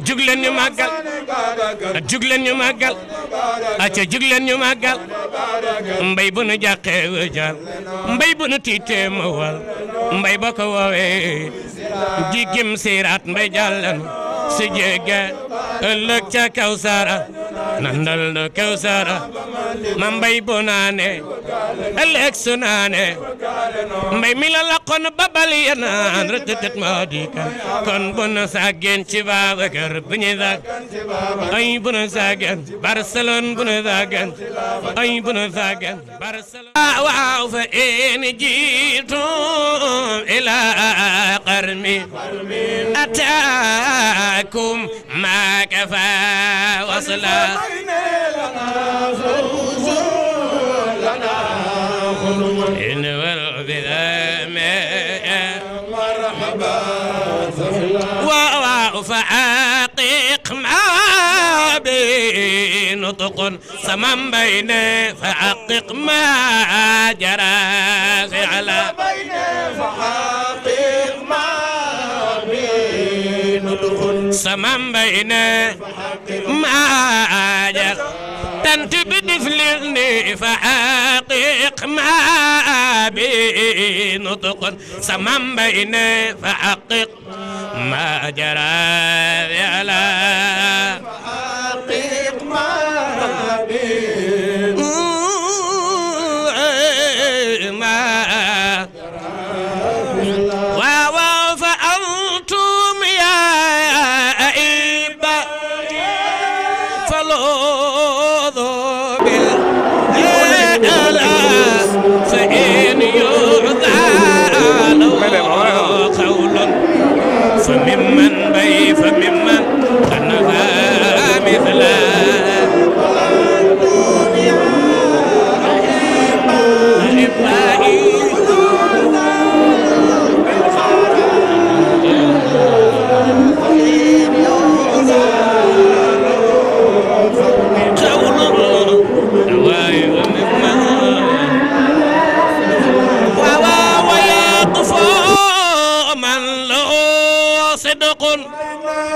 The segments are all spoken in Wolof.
jug leen ñu màggal jug leen ñu màggal acca jug leen ñu màggal mbay bu nu jàqee wëjal mbay bu nu tiitee ma wal mbay ba ko woowee jigim siiraat mbay jàllanu si jege ëllëg ca Kawsara nandal na Kawsara ma mbay bu naane ëllëg su naane mbay mi la laqoon babal ya naan rëtëtët moo di kan kon bu nu sàggeen ci Babacar bu ñu sàgg ay bu nu sàggeen Barcelone bu nu sàggeen ay bu nu sàggeen Barcelone waaw fa in jiitum ila qarmi ataakum ma kafa wasla إن مرحبا وفعاقق ما بنطق سمن بين فعقق ما جرى على فعاقق ما بنطق سمن بين ما جرى تنتبه فلني فحقق ما بنطق سمن بين فحقق ما جرى على فحقق ما فأنتم يا أئبة فإن يعذال قول فممن بي فممن كنفا مثلا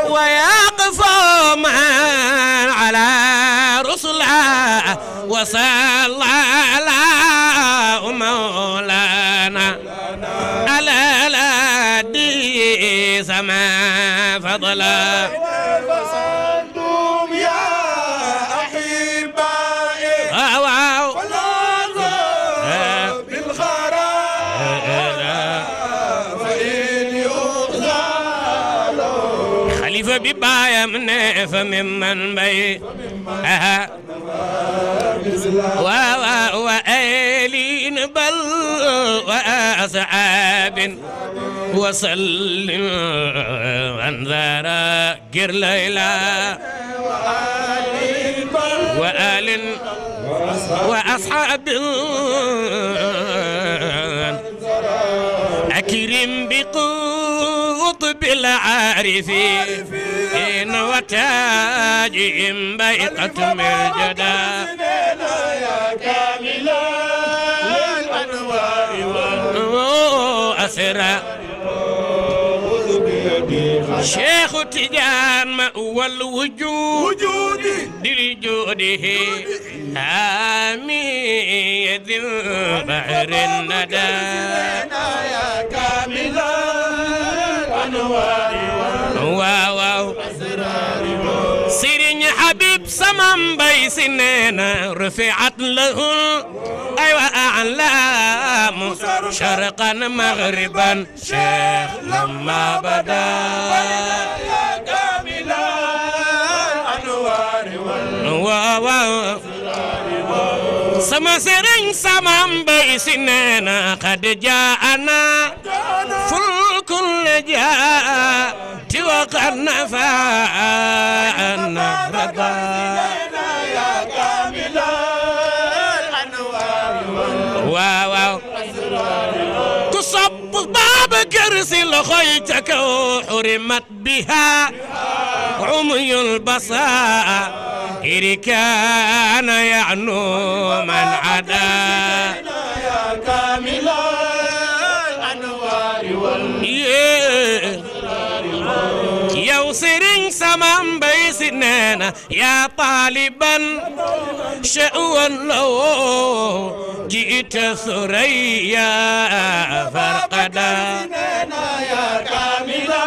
ويقف من على رسله وصلى على مولانا على الذي سما فضلا فصلتم يا أحبائي ببايا من فممن بي وآلين بل وأصحاب وصل وانذر قر ليلى وآل وأصحاب أكرم بقطب العارفين وتاجهم بيقة مرجدا يا كاملا الأنوار وأسرى شيخ تجان مأوى الوجود لجوده آمين ذي البحر الندى يا كاملا الأنوار واو سيرين حبيب سمام بيسننا رفعت له أيوة أعلام شرقا مغربا شيخ لما بدا يا كامل الأنوار واو سما سيرين سمام بيسننا قد جاءنا فل كل جاء وقد نفعنا رضا يا كامل الأنوار واو كصب باب كرسي لخيتك وحرمت بها عمي البصائر كان يعنو من عدا يا كامل الأنوار واو سرين سمام بيسننا يا طالبا شأوا لو جئت ثريا فرقدا يا كاملا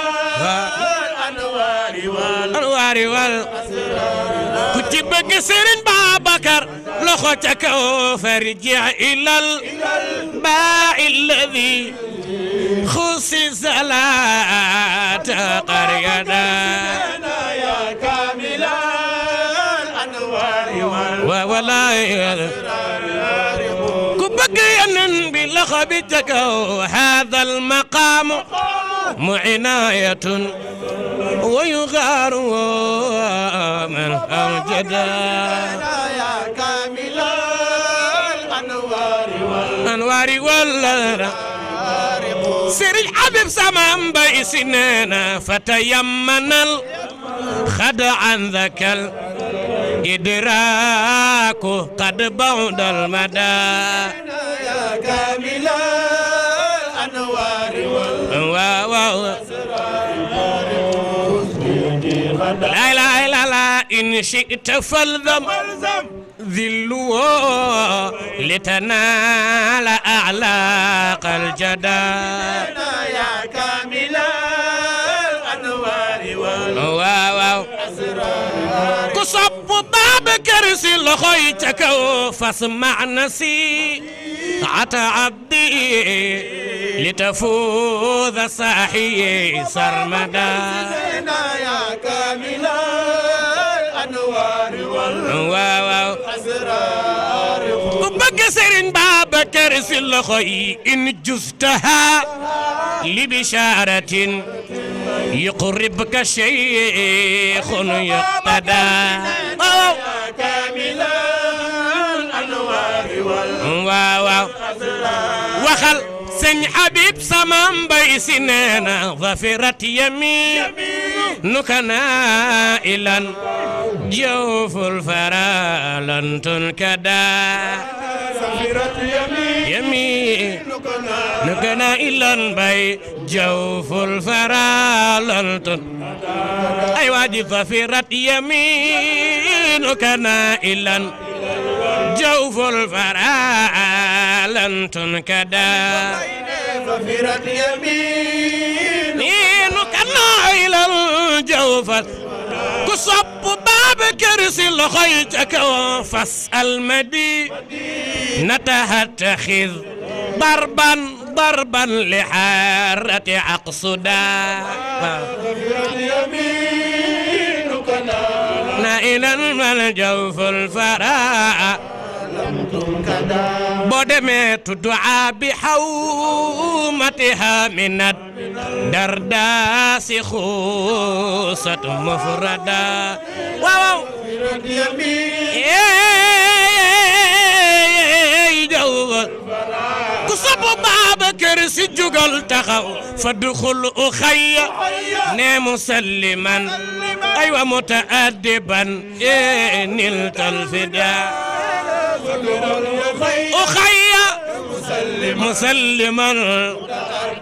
الأنوار والأسرار كتب سرين بابكر لخوتك فرجع إلى الباء الذي خصص لا تقريدا يا كاملا الأنوار ولا كبقيا بلخبتك هذا المقام معناية ويغار من أوجدا يا كاملا الأنوار والأسرار سر الحبيب سمام بيسننا فتيمن الخدع عن ذاك الإدراك قد بعد المدى يا كاملا الأنوار لا لا لا لا إن شئت فالذم ذلوا لتنال أعلاق الجدى يا كاملا الأنوار كصب باب كرسي لخيتك فاسمع نصيحة عبدي لتفوز صاحي سرمدا يا كاملا الأنوار والأسرار بكسر باب كرسي لخي إن جزتها لبشارة يقربك شيخ يقتدى يا كاملا الأنوار والأسرار وخل سن حبيب سمام بيسننا ظفرت يمينك نائلا جوف الفرا لن تنكدا ظفرت يمينك نائلا بي جوف الفرا لن تنكدا أيوة دي ظفرت يمينك نائلا جوف الفرا لن تنكدا ظفرت يمينك نائلا الجوف كصب باب كرسي لخيتك فاسأل مدينة اتخذ ضربا لحارة عقصدا نائلا الجوف الفراء بودمي تدعى بحومتها من الدرداس خوصة مفردة واو جوف كصب باب كرسي جوجل تخو فادخل أخي نام مسلما أيوة متأدبا نلت الفداء أخي مسلما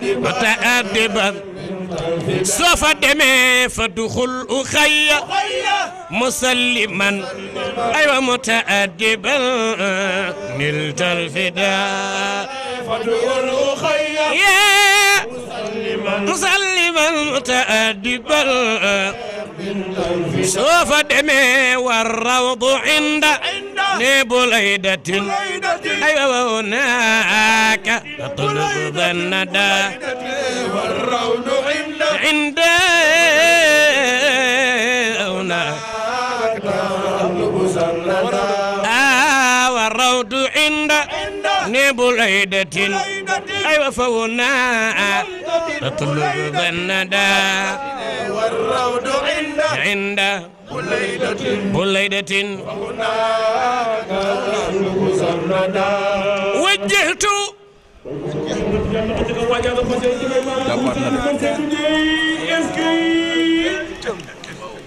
متأدبا سوف دمي فادخل أخي مسلما أيوة متأدبا نلت الفداء فادخل أخي مسلما متأدبا سوف دمي والروض عند نبليدة أيوة هناك تطلب الندى والروض عند هناك والروض عند نبليدة أيوة فهناك تطلب الندى والروض عند بليدة وجهت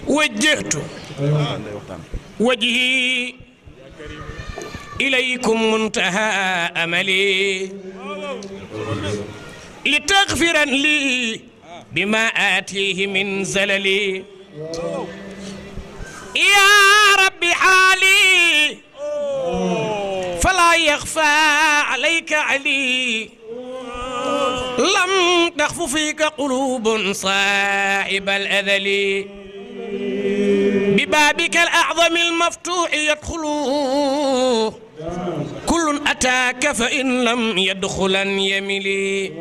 وجهت وجهي إليكم منتهى أملي لتغفر لي بما آتيه من زللي يا رب حالي فلا يخفى عليك علي لم تخف فيك قلوب صاحب الأذل ببابك الأعظم المفتوح يدخل كل أتاك فإن لم يدخلا يملي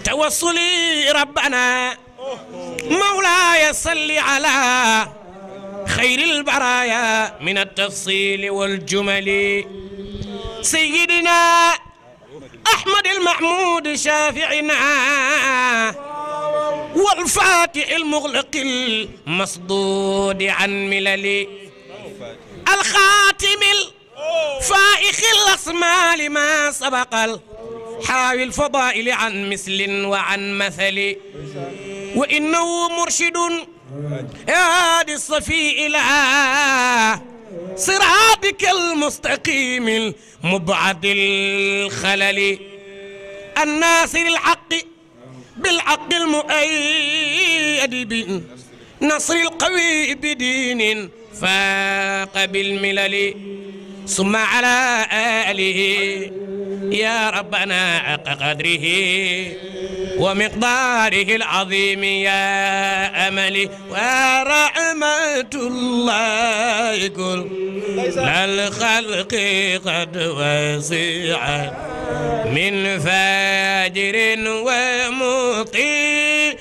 توصلي ربنا مولاي صل على خير البرايا من التفصيل والجمل سيدنا أحمد المحمود شافعنا والفاتح المغلق المصدود عن ملل الخاتم الفائخ الأسماء لما سبق حاوي الفضائل عن مثل وعن مثل وإنه مرشد هادي الصفي إلى صراطك المستقيم المبعد الخلل الناصر الحق بالحق المؤيد بالنصر القوي بدين فاق بالملل ثم على آله يا ربنا حق قدره ومقداره العظيم يا أملي ورحمة الله كل الخلق قد وسعت من فاجر ومطيع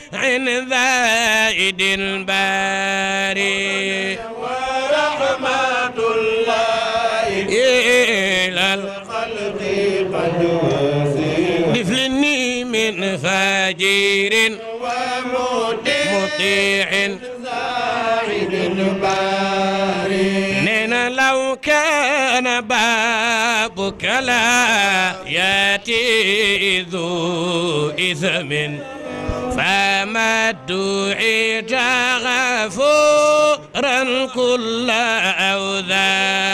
زائد باري ورحمة الله إلى الخلق قد وسعت دفلني من فاجر ومطيع زاهد باري نينا لو كان بابك لا ياتي ذو إثم فما دعيت غفورا كل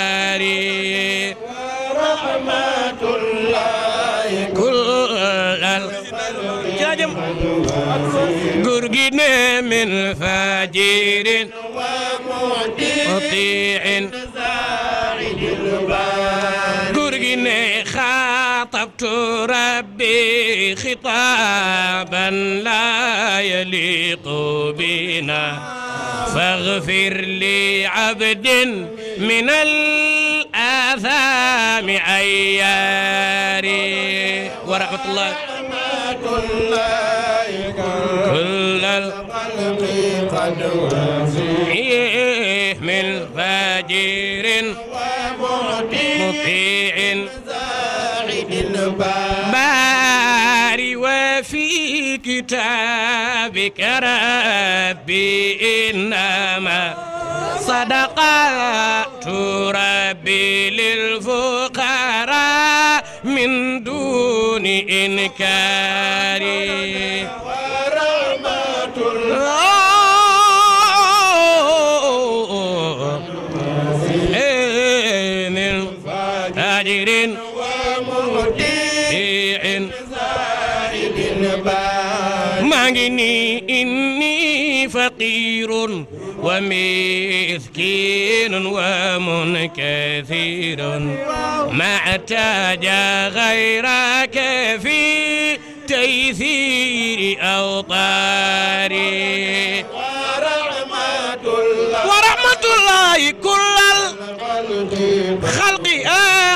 أوذاري ورحمة الله كل الجاجم قرقنا من فاجر مطيع زاهد الباري قرقنا خاطبت ربي خطابا لا يليق بنا فاغفر لي عبد من الآثام عياري ورحمة الله كل الخلق قد وسعت من فاجر مطيع زاهد الباري باري وفي كتابك ربي إنما صدقات ربي للفقراء من دون إنكار ورحمة من فاجر ومطيع زاهد الباري معني إني فقير ومسكين ومنكثير ما احتاج غيرك في تيسير أوطاري ورحمة الله كل الخلق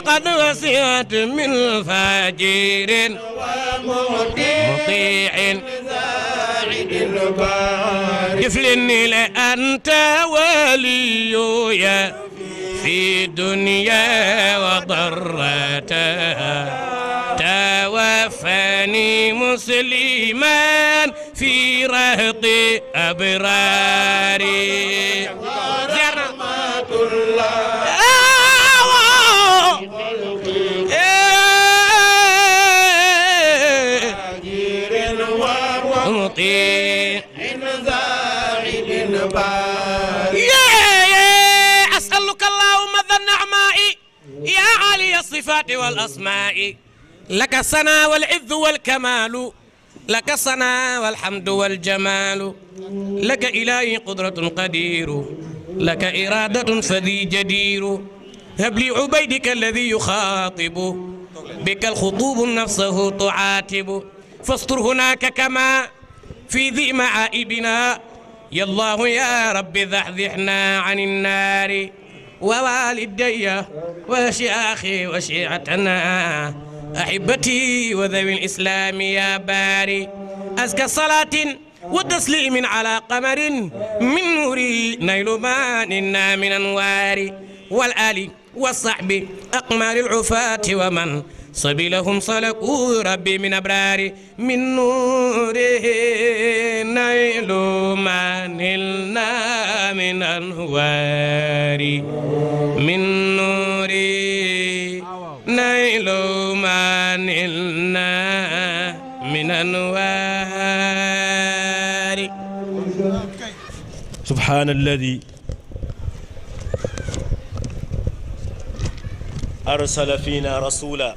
قد وسعت من فاجر مطيع دفلني لأنت وليي في دنيا وضرتها توفاني مسلما في رهط أبراري ورحمة الله مطيع زاهد باري أسألك اللهم ذا النعماء يا عالي الصفات والأسماء لك الثناء والعز والكمال لك الصنع والحمد والجمال لك إلهي قدرة قدير لك إرادة فذي جدير هب لي عبيدك الذي يخاطب بك الخطوب نفسه تعاتب فاستر هناك كما في ذي معائبنا يا الله يا رب ذحذحنا عن النار ووالدي وشياخي وشيعتنا أحبتي وذوي الإسلام يا باري أزكى صلاة وتسليم على قمر من نوري نيل ماننا من أنوار والآل والصحب أقمار العفاة ومن سبيلهم سلكوا ربي من أبرار من نوره نيل ما نلنا من أنوار من نوره نيل ما نلنا من أنوار سبحان الذي أرسل فينا رسولا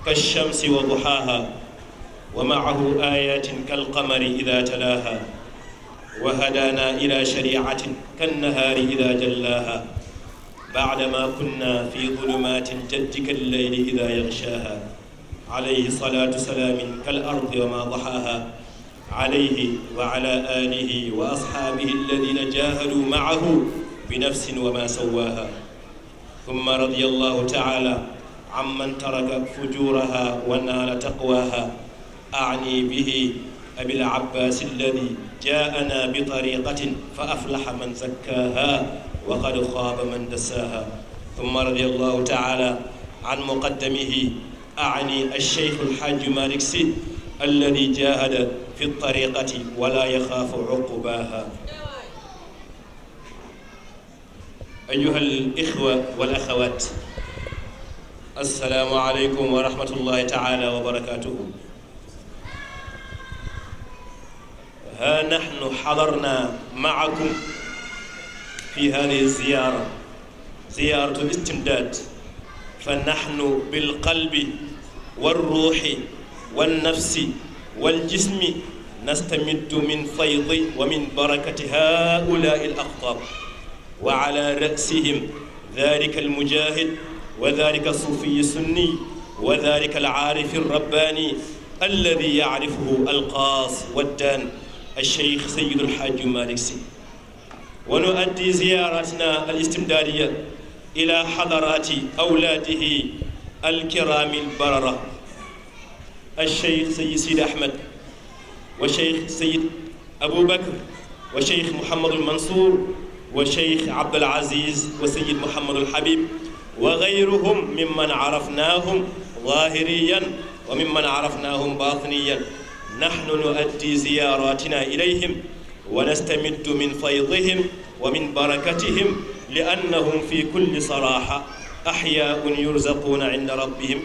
كالشمس وضحاها ومعه آيات كالقمر إذا تلاها وهدانا إلى شريعة كالنهار إذا جلاها بعدما كنا في ظلمات جد كالليل إذا يغشاها عليه صلاة سلام كالأرض وما ضحاها عليه وعلى آله وأصحابه الذين جاهدوا معه بنفس وما سواها ثم رضي الله تعالى عمن ترك فجورها ونال تقواها أعني به أبي العباس الذي جاءنا بطريقة فأفلح من زكاها وقد خاب من دساها ثم رضي الله تعالى عن مقدمه أعني الشيخ الحاج مالك سي الذي جاهد في الطريقة ولا يخاف عقباها أيها الإخوة والأخوات السلام عليكم ورحمة الله تعالى وبركاته ها نحن حضرنا معكم في هذه الزيارة زيارة الاستمداد فنحن بالقلب والروح والنفس والجسم نستمد من فيض ومن بركة هؤلاء الأقطاب وعلى رأسهم ذلك المجاهد وذلك الصوفي السني وذلك العارف الرباني الذي يعرفه القاص والدان الشيخ سيد الحاج مالك سي ونؤدي زيارتنا الاستمدادية إلى حضرات أولاده الكرام البررة الشيخ سيد أحمد وشيخ سيد أبو بكر وشيخ محمد المنصور وشيخ عبد العزيز وسيد محمد الحبيب وغيرهم ممن عرفناهم ظاهريا وممن عرفناهم باطنيا نحن نؤدي زياراتنا إليهم ونستمد من فيضهم ومن بركتهم لأنهم في كل صراحة أحياء يرزقون عند ربهم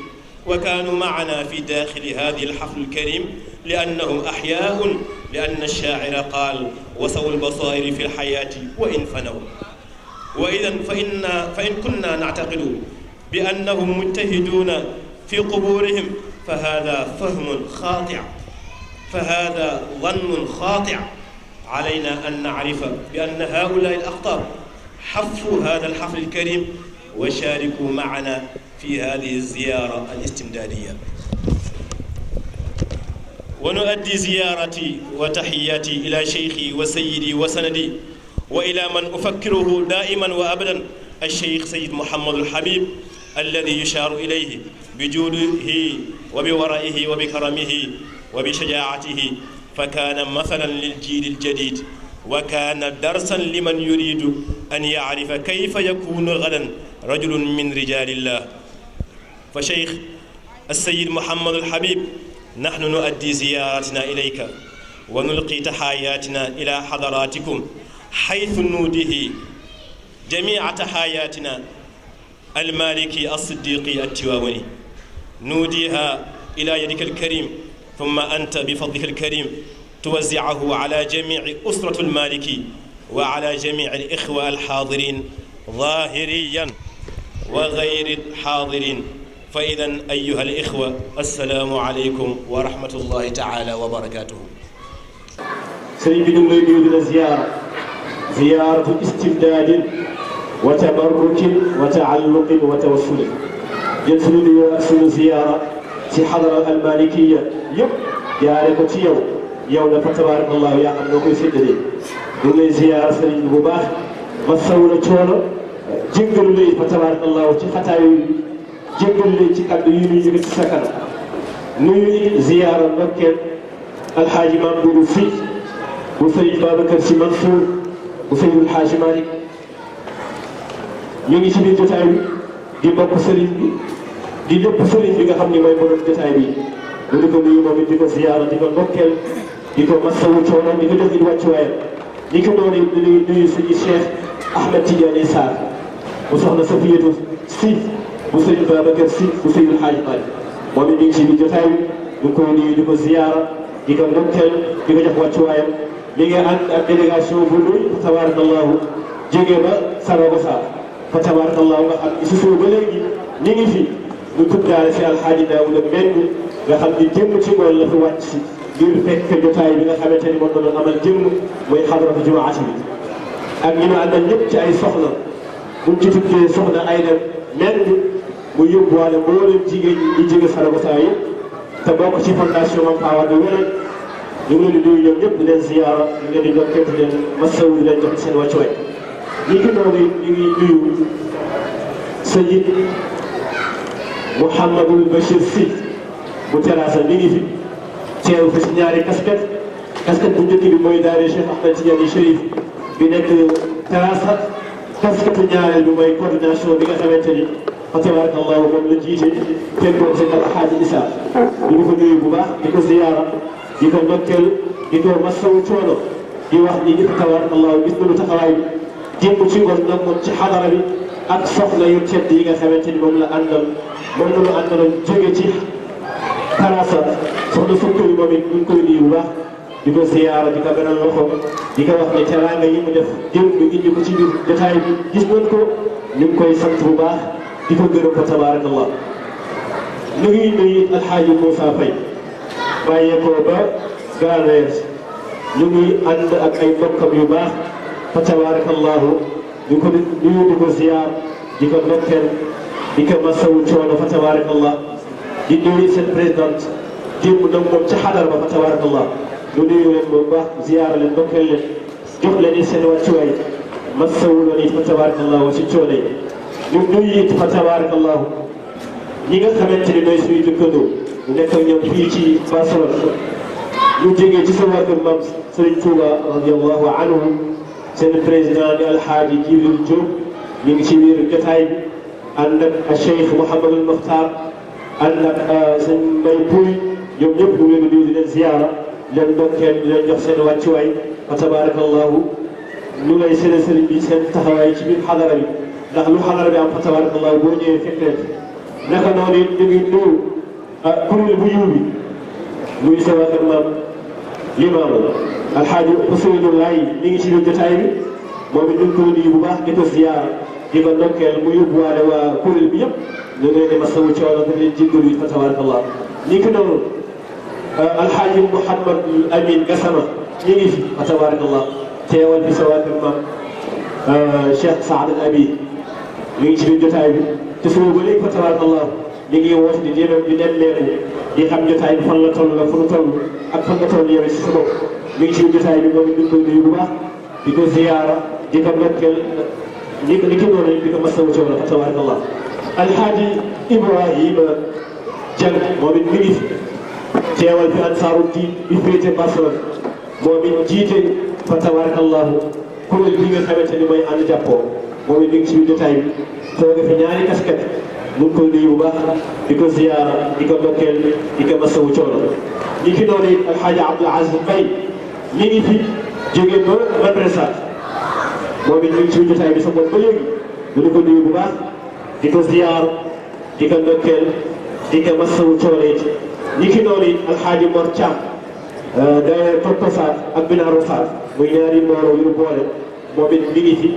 وكانوا معنا في داخل هذه الحفل الكريم لأنهم أحياء لأن الشاعر قال وسووا البصائر في الحياة وإن فنوا وإذا فإن كنا نعتقد بأنهم مجتهدون في قبورهم فهذا فهم خاطئ فهذا ظن خاطئ علينا أن نعرف بأن هؤلاء الأقطاب حفوا هذا الحفل الكريم وشاركوا معنا في هذه الزيارة الاستمدادية ونؤدي زيارتي وتحياتي إلى شيخي وسيدي وسندي وإلى من أفكره دائما وأبدا الشيخ سيد محمد الحبيب الذي يشار إليه بجوده وبورائه وبكرمه وبشجاعته فكان مثلا للجيل الجديد وكان درسا لمن يريد أن يعرف كيف يكون غدا رجل من رجال الله فشيخ السيد محمد الحبيب نحن نؤدي زيارتنا إليك ونلقي تحاياتنا إلى حضراتكم حيث نوده جميع تحاياتنا المالكي الصديقي التواوني نوديها إلى يدك الكريم ثم أنت بفضلك الكريم توزعه على جميع أسرة المالكي وعلى جميع الإخوة الحاضرين ظاهريا وغير الحاضرين fa idan ayuha al ixwa assalaamu aleykum wa rahmatullahi taala wa barakatuhu. sëriñ bi ñu ngi lay nuyu di la ziyaara ziyaaratu istimdaadin wa tabarrukin wa taalluqin wa tawassulin jël suñu nuyoo ak suñu ziyaara ci xadara almalikiya yëpp jaare ko ci yow na fa tabarakallahu yaa xam noo koy séddalee ñu ngi lay ziyaara sëriñ bi bu baax masawu la coono jéggalu lay fa tabarakallahu ci xataayu jéggalu lay ci kaddu yi ñuy yëkkati ci sa kanam nuyu ziyaara ndokkeel alxaaji Mamadou Sy bu sëriñ Babacar Sy Mansour bu Seydil Xaaji Malick ñu ngi ci biir jotaay bi di mbokk sëriñ bi di lépp sëriñ bi nga xam ne mooy borom jotaay bi ñu di ko nuyu moom it di ko ziyaara di ko ndokkeel di ko masawu coono di ko jox it wàccuwaayam ñi ko doon nuyu suñu Cheikh Ahmed Tidiane Sarr bu soxna Safiyatu Sy bu sëriñ Babacar Sy bu Seydil Xaaji Malick moom it ñu ngi ci biir jotaay bi ñu koy nuyu di ko ziyaara di ko ndokkeel di ko jox wàccuwaayam mi ngi ànd ak délégation bu nuy fa tabarakallahu jóge ba Saragossa fa tabarakallahu nga xam ni si suuf ba léegi ñi ngi fi ñu tuddaale si alxaaji Daawuda Mbeng nga xam ni jëmm ci ngoon la fi wàcc si ngir fekk jotaay bi nga xamante ni moom la doon amal jëmm mooy xadratu jumaati bi ak ñi ma àndal ñëpp ci ay soxna buñ ci tuddee soxna Ayda Mbeng mu yóbbuwaale mboolem jigéen ñi di jóge Saragossa yëpp te bokk ci fondation Mame Fawade Wele ñu ngi leen di nuyu ñoom ñëpp di leen ziyaara ñu ngi leen di dokkee di leen masawu di leen jox seen wàccuwaay ñi ki noonu ñu ngi nuyu Sëñ Mouhamadul Bachir Sy bu Terrassa mi ngi fi teew fi si ñaari casquette bu njëkk bi mooy daare Cheikh Ahmed Tidiane Chérif bi nekk Terrassa casquette ñaareel bi mooy coordination bi nga xamante ni fa tabarakallahu moom la jiite fekkoon seen alxaaji Issa ñu ngi ko nuyu bu baax di ko ziyaara di ko ndokkeel di ko masawu coono di wax ni fa tabarakallahu gis nañu taxawaay bi démb ci ngoon nag moom ci xadara bi ak soxla yu tedd yi nga xamante ni moom la àndaloon jóge ci Terrassa soxna Sukkari moom it ñu ngi koy nuyu bu baax di ko ziyaara di ko beral loxo di ko wax ne teraanga yi mu def démb indi ko ci biir jotaay bi gis nañ ko ñu ngi koy sant bu baax di ko gërëm fa tabarakallah ñu ngi nuyu alxaaji Moussa Faye bàyyeekoo ba Gaaneer ñu ngi ànd ak ay mbokkam yu baax fa tabarakallahu di ko nuyu di ko ziyaar di ko ndokkeel di ko masawu coono fa tabarakallah di nuyu seen présidente démb nag moom ca xadar ba fa tabarakallah ñu nuyu leen bu baax ziyaar leen ndokkeel leen jox leen seen wàccuwaay masawu leen it fa tabarakallahu ci coono yi ñu nuyu it fa tabarakallahu ñi nga xamante ni nooy suñu dëkkandoo ñu nekk ak ñoom fii ci Barcelone ñu jógee ci sama kër maam Serigne Touba radiyallahu anhu seen président di alxaaji Jibril Diop ñu ngi ci biir jotaay bi ànd ak Cheikh Mouhamadul Mokhtar ànd ak sëñ Mbay Pouy ñoom ñëpp ñu ngi leen di nuyu di leen ziyaara leen ndokkeel di leen jox seen wàccuwaay fa tabarakallahu ñu lay seen sëriñ bi seen taxawaay ci biir xadara bi ndax lu xadara bi am fa tabarakallahu boo ñëwee fekk leen naka noonu it ñu ngi nuyu kuréel bu yiw bi muy sa waa kër maam limaam alxaaji Ousseynou Laye mi ngi ci biir jotaay bi moom it ñu ngi koy nuyu bu baax di ko ziyaara di ko ndokkeel mu yóbbuwaale waa kuréel bi yëpp ñu ngi leen di masawu coono di leen jéggalu it fa tabarakallah ni ki noonu alxaaji Mouhamad Amin Gassama ñi ngi fi fa tabarakallah teewal bi sa waa kër maam Cheikh Saad Al Abi mi ngi ci biir jotaay bi te suba ba léegi fa tabarakallah ñu ngi woote di nemmeeku di xam jotaay bi fan la toll la fu nu toll ak fan nga toll yow si sa bopp mi ngi ci jotaay bi moom it ñu ngi koy nuyu bu baax di ko ziyaara di ko ndokkeel ni ki noonu di ko masawu coono fa tabarakallah alxaaji Ibrahima Dieng moom it mi ngi fi teewal fi ansaaru diin bi féete Barcelone moom it jiite fa tabarakallahu kuréel bi nga xamante ni mooy ànd jàppoo moom it mi ngi ci jotaay bi toog fi ñaari casquette ñu ngi koy nuyu bu baax di ko ziyaara di ko ndokkeel di ko masawu coono ñi ki noonu it alxaaji Abdul Aziz Mbaye mi ngi fi jóge ba Madrasa moom it mi ngi ci jotaay bi sa bopp ba léegi ñu ko nuyu bu baax di ko ziyaara di ko ndokkeel di ko masawu coono it ñi ki noonu it alxaaji Mor Thiam daayira Toppasaat ak Binaaru Faat muy ñaari mbooloo yu boole moom it mi ngi fi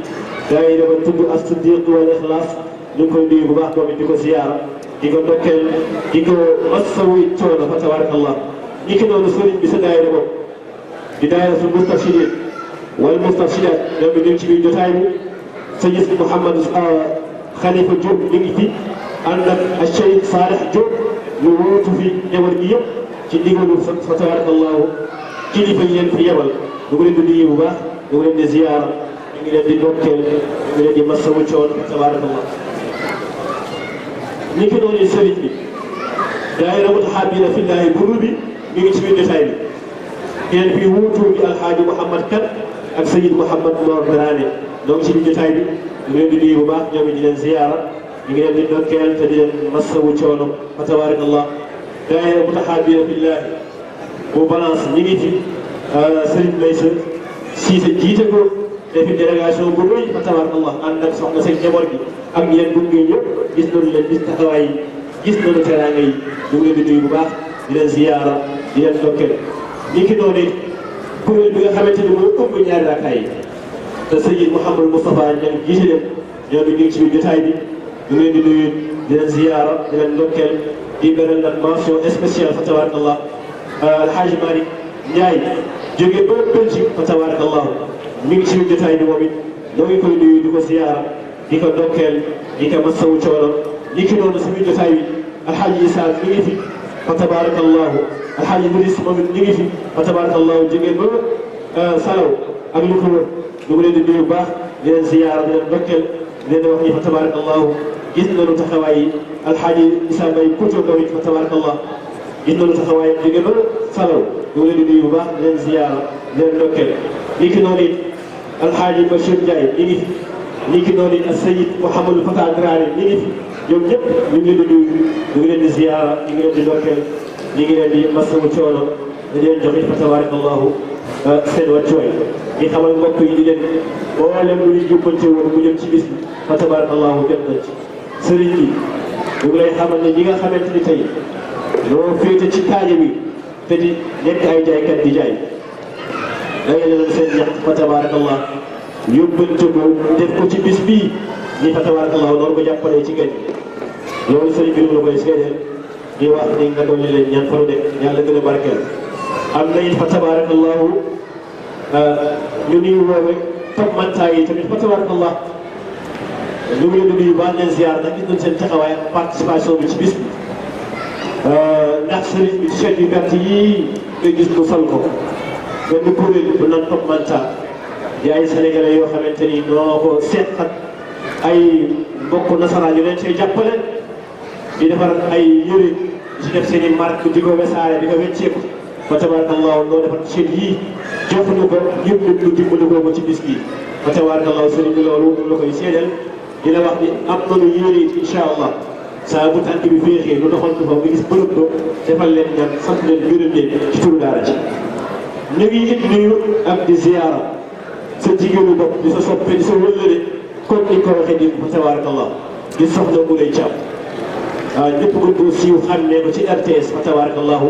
daayira ba tudd as-Siddiq wal Ixlaas ñu ngi koy nuyu bu baax moom it di ko ziyaara di ko ndokkeel di ko masawu coono fa tabarakallah ni ki noonu sëriñ bi sa daayira bopp di daayira su mustarshidin wal mustarshidat ñoom ñu ngi ci biir jotaay bi sëñ Mouhamadou Khalifa Diop mi ngi fi ànd ak Cheikh Salih Diop lu wuutu fi njaboot gi yëpp ci ndigalu fa tabarakallahu kilifa yi leen fi yebal ñu ngi leen di nuyu bu baax ñu ngi leen di ziyaara ñu ngi leen di ndokkeel ñu ngi leen di masawu coono fa tabarakallah ni ki noonu sëriñ bi daayira mutahabina fillahi guru bi mi ngi ci biir jotaay bi kenn fi wuutu bi alxaaji Mouhamad Kan ak Sayid Mouhamad Mor Dramé donc ci biir jotaay bi ñu leen di nuyu bu baax ñoom it di leen ziyaara ñu ngi leen di ndokkeel te di leen masawu coono fa tabarakallah daayira mutahabina fillahi bu balance ñi ngi fi sëriñ Maysa Siise jiite ko defi délégation bu rëy fa tabarakallah ànd ak soxna seen njaboot gi ak yéen gunge ñëpp gis nañu leen gis taxawaay yi gis nañu teraanga yi ñu ngi leen di nuyu bu baax di leen ziyaara di leen ndokkeel ni ki noonu kuréel bi nga xamante ni mooy ëmb ñaari rakkaay yi te Sëyyid Mouhamadou Moustapha ñoom jiite leen ñoom ñu ngi ci biir jotaay bi ñu ngi leen di nuyu di leen ziyaara di leen ndokkeel di beral nag mention spéciale fa tabarakallah Alhaji Malick Ndiaye jóge ba Belgique fa tabarakallah mi ngi ci biir jotaay bi moom it ñoo ngi koy nuyu di ko ziyaara di ko ndokkeel di ko masawu coono ni ki noonu si biir jotaay bi Alhaji Issa mi ngi fi fa tabarakallahu Alhaji Idriss moom it mi ngi fi fa tabarakallahu jóge ba Salaw ak li ko wër ñu ngi leen di nuyu bu baax di leen ziyaara di leen ndokkeel di leen wax ni fa tabarakallahu gis nañu taxawaay yi Alhaji Issa Mbaye Kouto moom it fa tabarakallah gis nañu taxawaay jóge ba Salaw ñu ngi leen di nuyu bu baax di leen ziyaara di leen ndokkeel ni ki noonu it Alhaji Bachir Ndiaye mi ngi fi ni ki noonu it Sayid Mouhamadou Fata Dramé mi ngi fi ñoom ñëpp ñu ngi leen di nuyu ñu ngi leen di ziyaara ñu ngi leen di ndokkeel ñu ngi leen di masawu coono di leen jox it fa tabarakallahu seen wàccuwaay di xamal mbokk yi di leen mboolem lu ñu jubbante woon mu jëm ci bis bi fa tabarakallahu jot nañ ci sëriñ bi ñu ngi lay xamal ne ñi nga xamante ni tey ñoo féete ci kaaja bi te di nekk ay jaaykat di jaay dangay leen seen ñax fa tabarakallah yóbbante ko def ko ci bis bii ni fa tabarakallah noonu ko jàppalee ci gan loolu sëriñ bi la koy seedeel di wax ni nga dolli leen ñaan faru de yàlla gën a barkeel am na it fa tabarakallahu ñu nuyu woowe top mantaa yi tamit fa tabarakallah ñu ngi leen di nuyu baax leen ziar ndax gis nañ seen taxawaay ak participation bi ci bis bi ndax sëriñ bi t-shirt yu vert yii nga gis mu sol ko benn kuréel bu naan top mantaa di ay sénégalais yoo xamante ni noo ko seet ak ay mbokk nasaraan yu leen cay jàppale di defar ay yëre ci def seen i marque di ko wesaare di ko wecceeku fa tabarakallahu noo defar t-shirt yii jox ñu ko yëpp ñu dimbali ko ci bis bi fa tabarakallahu sëriñ bi loolu la koy seedeel di la wax ni am nañu yéene it incha allah saa bu tànk bi féexee lu doxal ko fa nga gis bërëb ba defal leen ñaan sant leen gërëm leen ci turu daara ji ñu ngi it nuyu ak di ziyaara sa jigéenu bopp di sa soppe di sa wëllëre comme ni ko waxee di fa tabarakallah di soxna mu lay càmm waaw ñëpp gën koo siiw xàmmee ko ci RTS fa tabarakallahu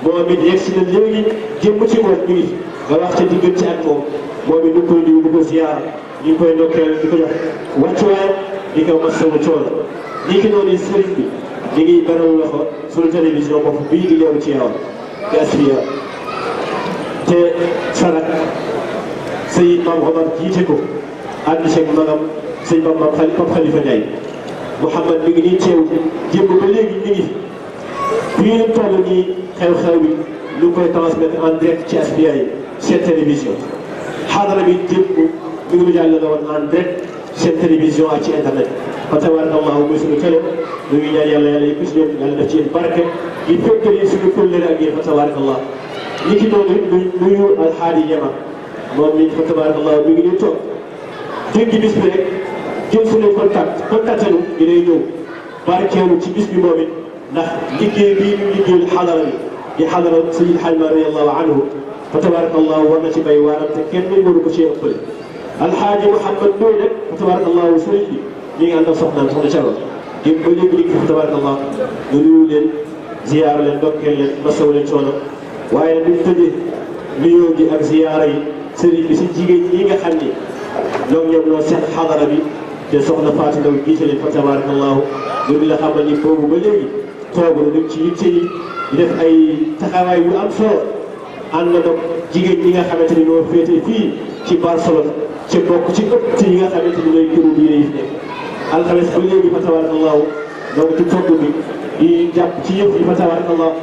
moom it yegg si na léegi jëmm ci moom mi ngi nga wax ca diggante ak moom moom it ñu koy nuyu di ko ziyaara ñu ngi koy ndokkeel di ko jox wàccuwaayam di ko masawu coono nii ki noonu sëriñ bi ñu ngi beral loxo suñu télévision bopp bii di leeru ci yow di Asfiya te sarak sëñ Maam Omar jiite ko ànd ceeg magam sëñ Pape Khalifa Ndiaye Mouhamad mi ngi nii teew jéem ba léegi ñu ngi fi ñu leen toll nii xew-xew bi ñu ngi koy transmettre en direct ci Asfiya yi seen télévision xaadara bi jéem mi ngi lu jàll la woon en direct seen télévision ak ci internet fa tabarakallahu muy suñu télé ñu ngi ñaan yàlla yàlla yëpp si ñoom yàlla def ci yéen barke yi fekkali suñu kóllëre ak yéen fa tabarakallah ñi ki noonu nuyu alxaadi yema moom mi fa tabarakallahu mi ngi nii toog dégg bis bi rek jël suñu contacté nu di lay ñëw barkeelu ci bis bi moom it ndax liggéey bii ñu liggéeyal xadara bi di xadara Seydi Hadji Malick radiyallahu anhu fa tabarakallahu war na ci bay waaram te kenn mënu ko cee ëppale alxaaji Mouhamad Ndoye nag fa tabarakallahu sëriñ bi ñi ngi ànd ak soxnaam soxna Thiaro di ba léegi ñu ngi fa tabarakallah ñu nuyu leen ziyaar leen ndokkeel leen masawu leen coono waaye nag bu ñu tëjee nuyoo gi ak ziyaara yi sëriñ bi si jigéen ñi nga xam ni ñoom ñoo seet xadara bi te soxna Fatou Ndaw jiite leen fa tabarakallahu ñu la xamal ni boobu ba léegi toogul ñu ci yitte yi di def ay taxawaay yu am solo ànd na jigéen ñi nga xamante ni ñoo féete fii ci Barcelone ci bokk ci ëtt yi nga xamante ni ñooy këru diine yi fi nekk alxames ba léegi fa tabarakallahu donc ci togg bi di jàpp ci yëf yi fa tabarakallahu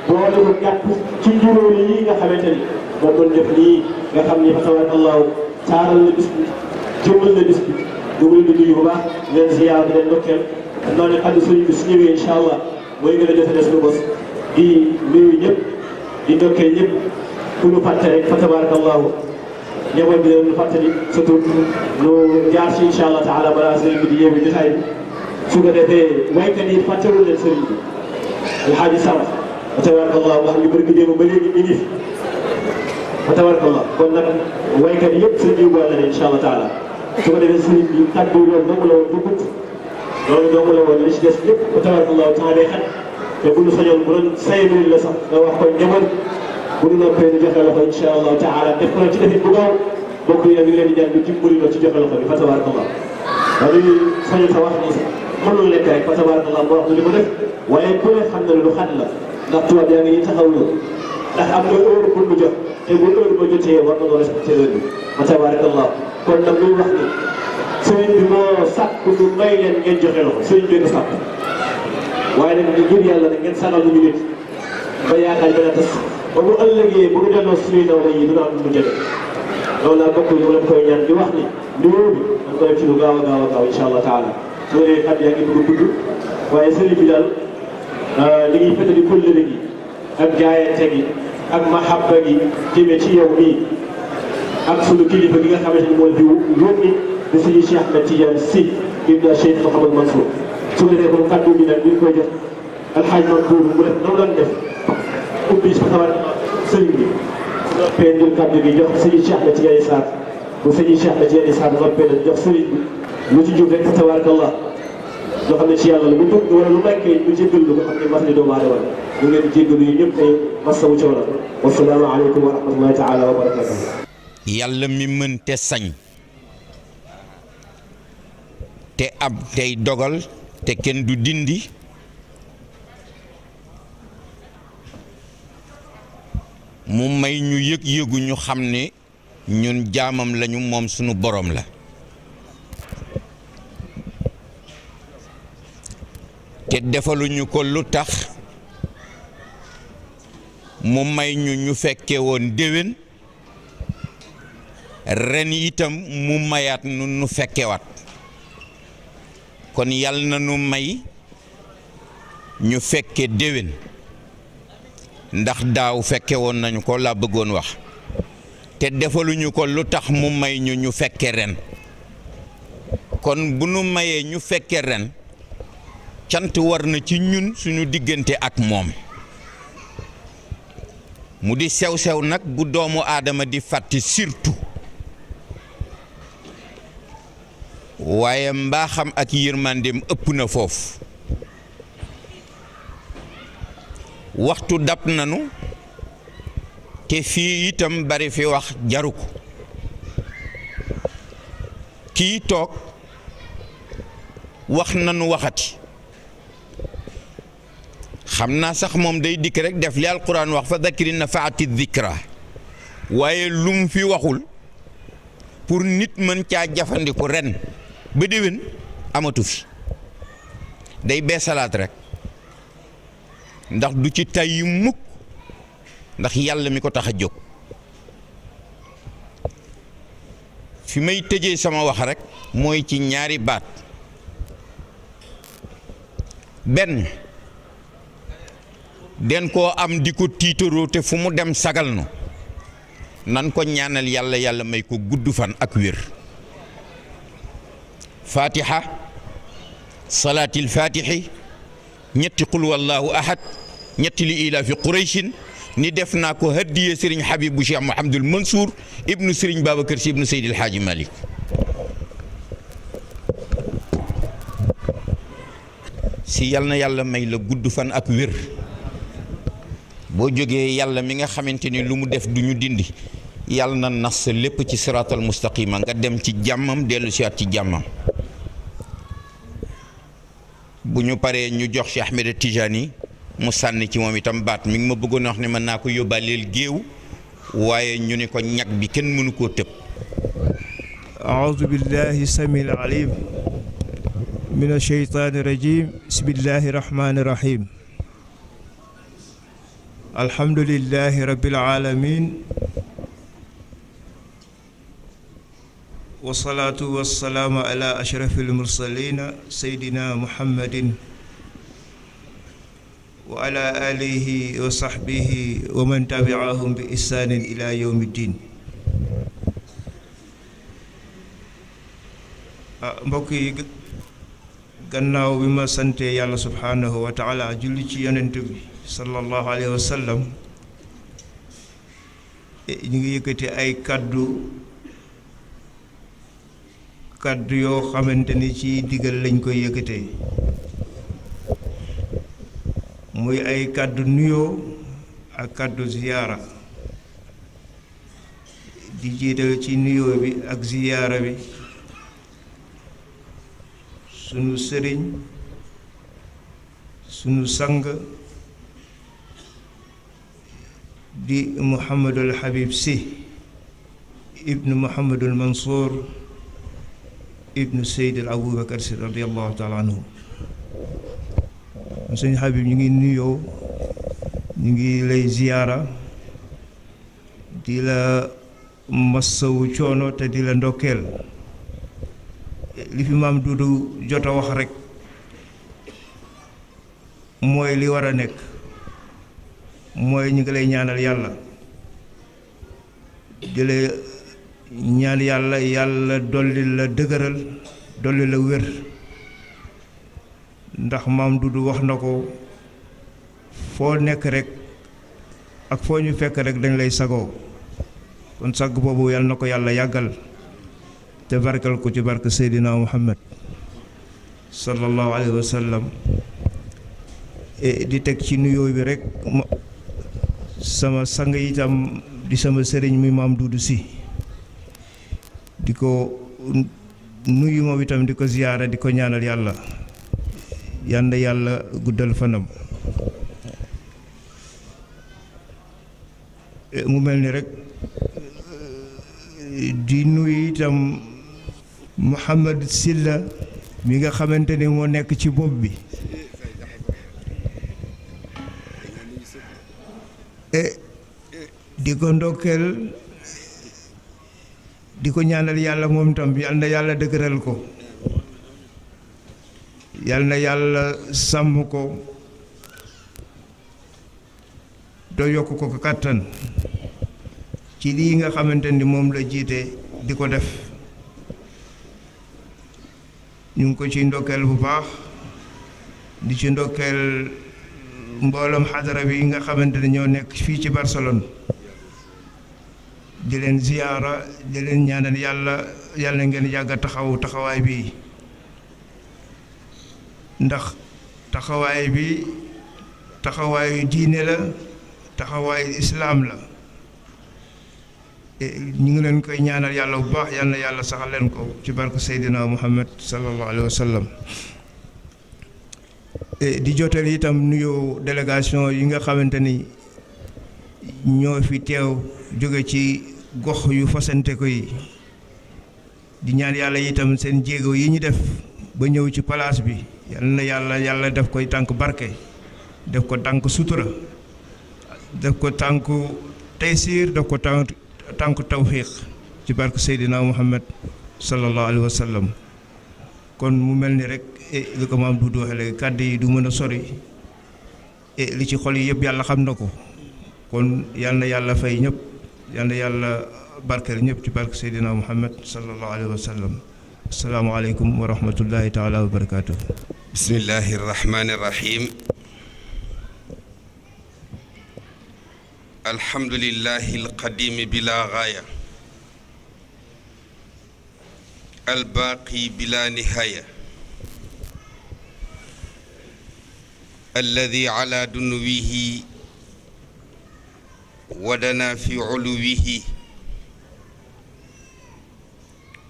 boole ko jàpp ci njuróoli yi nga xamante ni moom doon def nii nga xam ni fa tabarakallahu taaral na bis bi jëmmal na bis bi ñu ngi leen di nuyu bu baax leen ziyaar di leen ndokkeel xam naa ne ànd sëriñ bi su ñëwee incha allah mooy gën a defe des lu bos di nuyu ñëpp di ndokkeel ñëpp ku ñu fàtte rek fa tabarakallahu ñëwoon bi leen fàttali surtout ñu jaar ci incha allah taala balaa sëriñ bi di yéewi jotaay bi su ko defee waykat yi fàttewul leen sëriñ bi alxaaji Samba fa tabarakallah wax ñu bëri démb ba léegi mi ngi fi fa tabarakallah kon nag waykat yi yëpp sëriñ bi boole na incha allah taala su ko defee sëriñ bi kàddu loolu dong la woon bu gudd loolu dong la woon li ci des lépp fa tabarakallah temps day xat te bu ñu sañoon bu doon 5 minutes la sax nga wax ko njaboot bu ñu noppee ñu joxe loxo incha allah taala def ko ci defit bu gaaw bokk yi nag ñu leen di ñaan ñu dimbali la ci joxe loxo bi fa tabarakallah dañuy sañu sa wax ni mënul lekk rek fa tabarakallah boo wax ne li ko def waaye ku ne xam na ne lu xat la ndax tubaab yaa ngi nii taxaw na ndax am na heure bu mu jot te bu heure ba jotee war na doon respecté heure bi fa tabarakallah kon nag luy wax ni sëriñ bi moo sàkk ñu may leen ngeen joxe loxo sëriñ bi ko sàkk waaye nag ngir yàlla nag ngeen sagal ñu nit ba yaakaar dana tas ba bu ëllëgee bu ñu delloo suñuy nawle yi dina am lu mu jëlee loolu daal bokk ñu leen koy ñaan di wax ni nuyoo bi dañ koy def ci lu gaaw a gaaw a gaaw incha allah taala su ma nee at yaa ngi bëgg a gudd waaye sëriñ bi daal li ñuy fëttali kóllëre gi ak jaayante gi ak mahabba gi jëmee ci yow mii ak sunu kilifa gi nga xamante ni mooy di yónni di suñu Cheikh Ahmed Tidiane Sy ibn Cheikh Mouhamad Mansour su ko defee comme kàddu gi nag ñu ngi koy jox alxaaj Mansour mu def noonu lan def ubbi sa xabaar sëriñ bi su noppee ndil kàddu gi jox suñu Cheikh Ahmed Tidiane Sarr bu suñu Cheikh Ahmed Tidiane Sarr noppee nag jox sëriñ bi lu ci jub rek tabarakallah loo xam ne ci yàlla la bu dëgg wala lu nekkee ñu jéggal lu nga xam ne mas ni doomu aadama la ñu ngi leen di jéggalu yi ñëpp tey masawu coono wasalaamu aleykum wa rahmatullahi taala wa barakatuh yàlla mi mën te sañ te ab tey dogal te kenn du dindi mu may ñu yëg-yëgu ñu xam ne ñun jaamam lañu moom sunu borom la te defaluñu ko lu tax mu may ñu fekke woon déwén ren itam mu mayaat nu fekkewaat kon yàlla na nu may ñu fekke déwén ndax daaw fekke woon nañu ko laa bëggoon wax te defaluñu ko lu tax mu may ñu fekke ren kon bu nu mayee ñu fekke ren cant war na ci ñun suñu diggante ak moom mu di sew-sew nag bu doomu aadama di fàtte surtout waaye mbaaxam ak yërmandeem ëpp na foofu waxtu dab nanu te fii itam bari fi wax jaru ko kii toog wax nanu waxati xam naa sax moom day dikk rek def li alquran wax fa dakiri nafaati dikra waaye lu mu fi waxul pour nit mën caa jafandiku ren ba déwén amatu fi day beesalaat rek ndax du ci tay yu mukk ndax yàlla mi ko tax a jóg fi may tëjee sama wax rek mooy ci ñaari baat benn den koo am di ko tiitaroo te fu mu dem sagal nu nan ko ñaanal yàlla yàlla may ko gudd fan ak wér fatiha salaatil fatixi ñetti qul wallahu ahad ñetti li ila fi qurayshin ni def naa ko hadiye sëriñ Habib bu Cheikh Mouhamadul Mansour ibnu sëriñ Babacar Si ibnu Seydil Haaji Malik si yal na yàlla may la gudd fan ak wér boo jógee yàlla mi nga xamante ni lu mu def du ñu dindi yàlla na nas sa lépp ci siraatal mustaqima nga dem ci jàmmam dellu siwaat ci jàmmam bu ñu paree ñu jox Cheikh Ahmed Tijani mu sànni ci moom itam baat mi ngi ma bëggoon wax ne mën naa ko yóbbaaleel géew waaye ñu ne ko ñag bi kenn mënu koo tëb. أعوذ بالله السميع العليم من الشيطان الرجيم بسم الله الرحمن الرحيم الحمد لله رب العالمين والصلاة والسلام على أشرف المرسلين سيدنا محمد وعلى آله وصحبه ومن تبعهم بإحسان إلى يوم الدين. mbokk yi gannaaw bi ma sante yàlla subhaanahu wa taala julli ci yonent bi sallallahu alayhi wa sallam ñu ngi yëkkati ay kaddu yoo xamante ni ci digal lañ koy yëkkatee muy ay kaddu nuyoo ak kaddu ziyaara di jiital ci nuyoo bi ak ziyaara bi sunu sëriñ sunu sang di Muhammadul Habib Sy ibnu Muhammadul Mansour ibnu Seydil Aboubacar Sy radiyallahu taala anhu. sëñ Habib ñu ngi nuyoo ñu ngi lay ziyaara di la massawu coono te di la ndokkeel li fi maam Duudu jot a wax rek mooy li war a nekk mooy ñu ngi lay ñaanal yàlla di la ñaan yàlla yàlla dolli la dëgëral dolli la wér ndax maam Duudu wax na ko foo nekk rek ak foo ñu fekk rek dañ lay sagoo kon sag boobu yàlla na ko yàlla yàggal te barkal ko ci barke Seydina Muhammad sallallahu alayhi wa sallam di teg ci nuyoo bi rek sama sang itam di sama sëriñ mi maam Duudu Si di ko nuyu moom itam di ko ziyaara di ko ñaanal yàlla yal na yàlla guddal fanam mu mel ni rek di nuyu itam Mouhamad Silla mi nga xamante ni moo nekk ci bopp bi di ko ndokkeel di ko ñaanal yàlla moom itam yal na yàlla dëgëral ko yal na yàlla sàmm ko doo yokk ko kàttan ci lii nga xamante ni moom la jiite di ko def ñu ngi ko ci ndokkeel bu baax di ci ndokkeel mbooloom xadara bi nga xamante ne ñoo nekk fii ci Barcelone di leen ziyaara di leen ñaanal yàlla ngeen yàgg a taxawaay bi ndax taxawaay bi taxawaayu diine la taxawaayu islaam la ñu ngi leen koy ñaanal yàlla bu baax yal na yàlla saxal leen ko ci barke Seydina Muhammad sallallahu alayhi wa sallam di jotal itam nuyoo délégation yi nga xamante ni ñoo fi teew jóge ci gox yu fasante ko yi di ñaan yàlla itam seen jéego yi ñu def ba ñëw ci palaas bi yal na yàlla def koy tànk barke def ko tànk sutura def ko tànk taysiir def ko tànk tawfiq ci barke Seydina Muhammad sallallahu alayhi wa sallam kon mu mel ni rek li ko maam Duudu waxee léegi kàddu yi du mën a sori li ci xol yi yëpp yàlla xam na ko kon yal na yàlla fay ñëpp yal na yàlla barkeel ñëpp ci barke Seydina Muhammad sallallahu alayhi wa sallam asalaamaaleykum wa rahmatullahi taala wa barakaatu. bismillahi rahmani rahim alhamdulillahi alqadimi bila gaaya albaaqi bila nihaaya alladi ala dunuwihi wadana fi uluwihi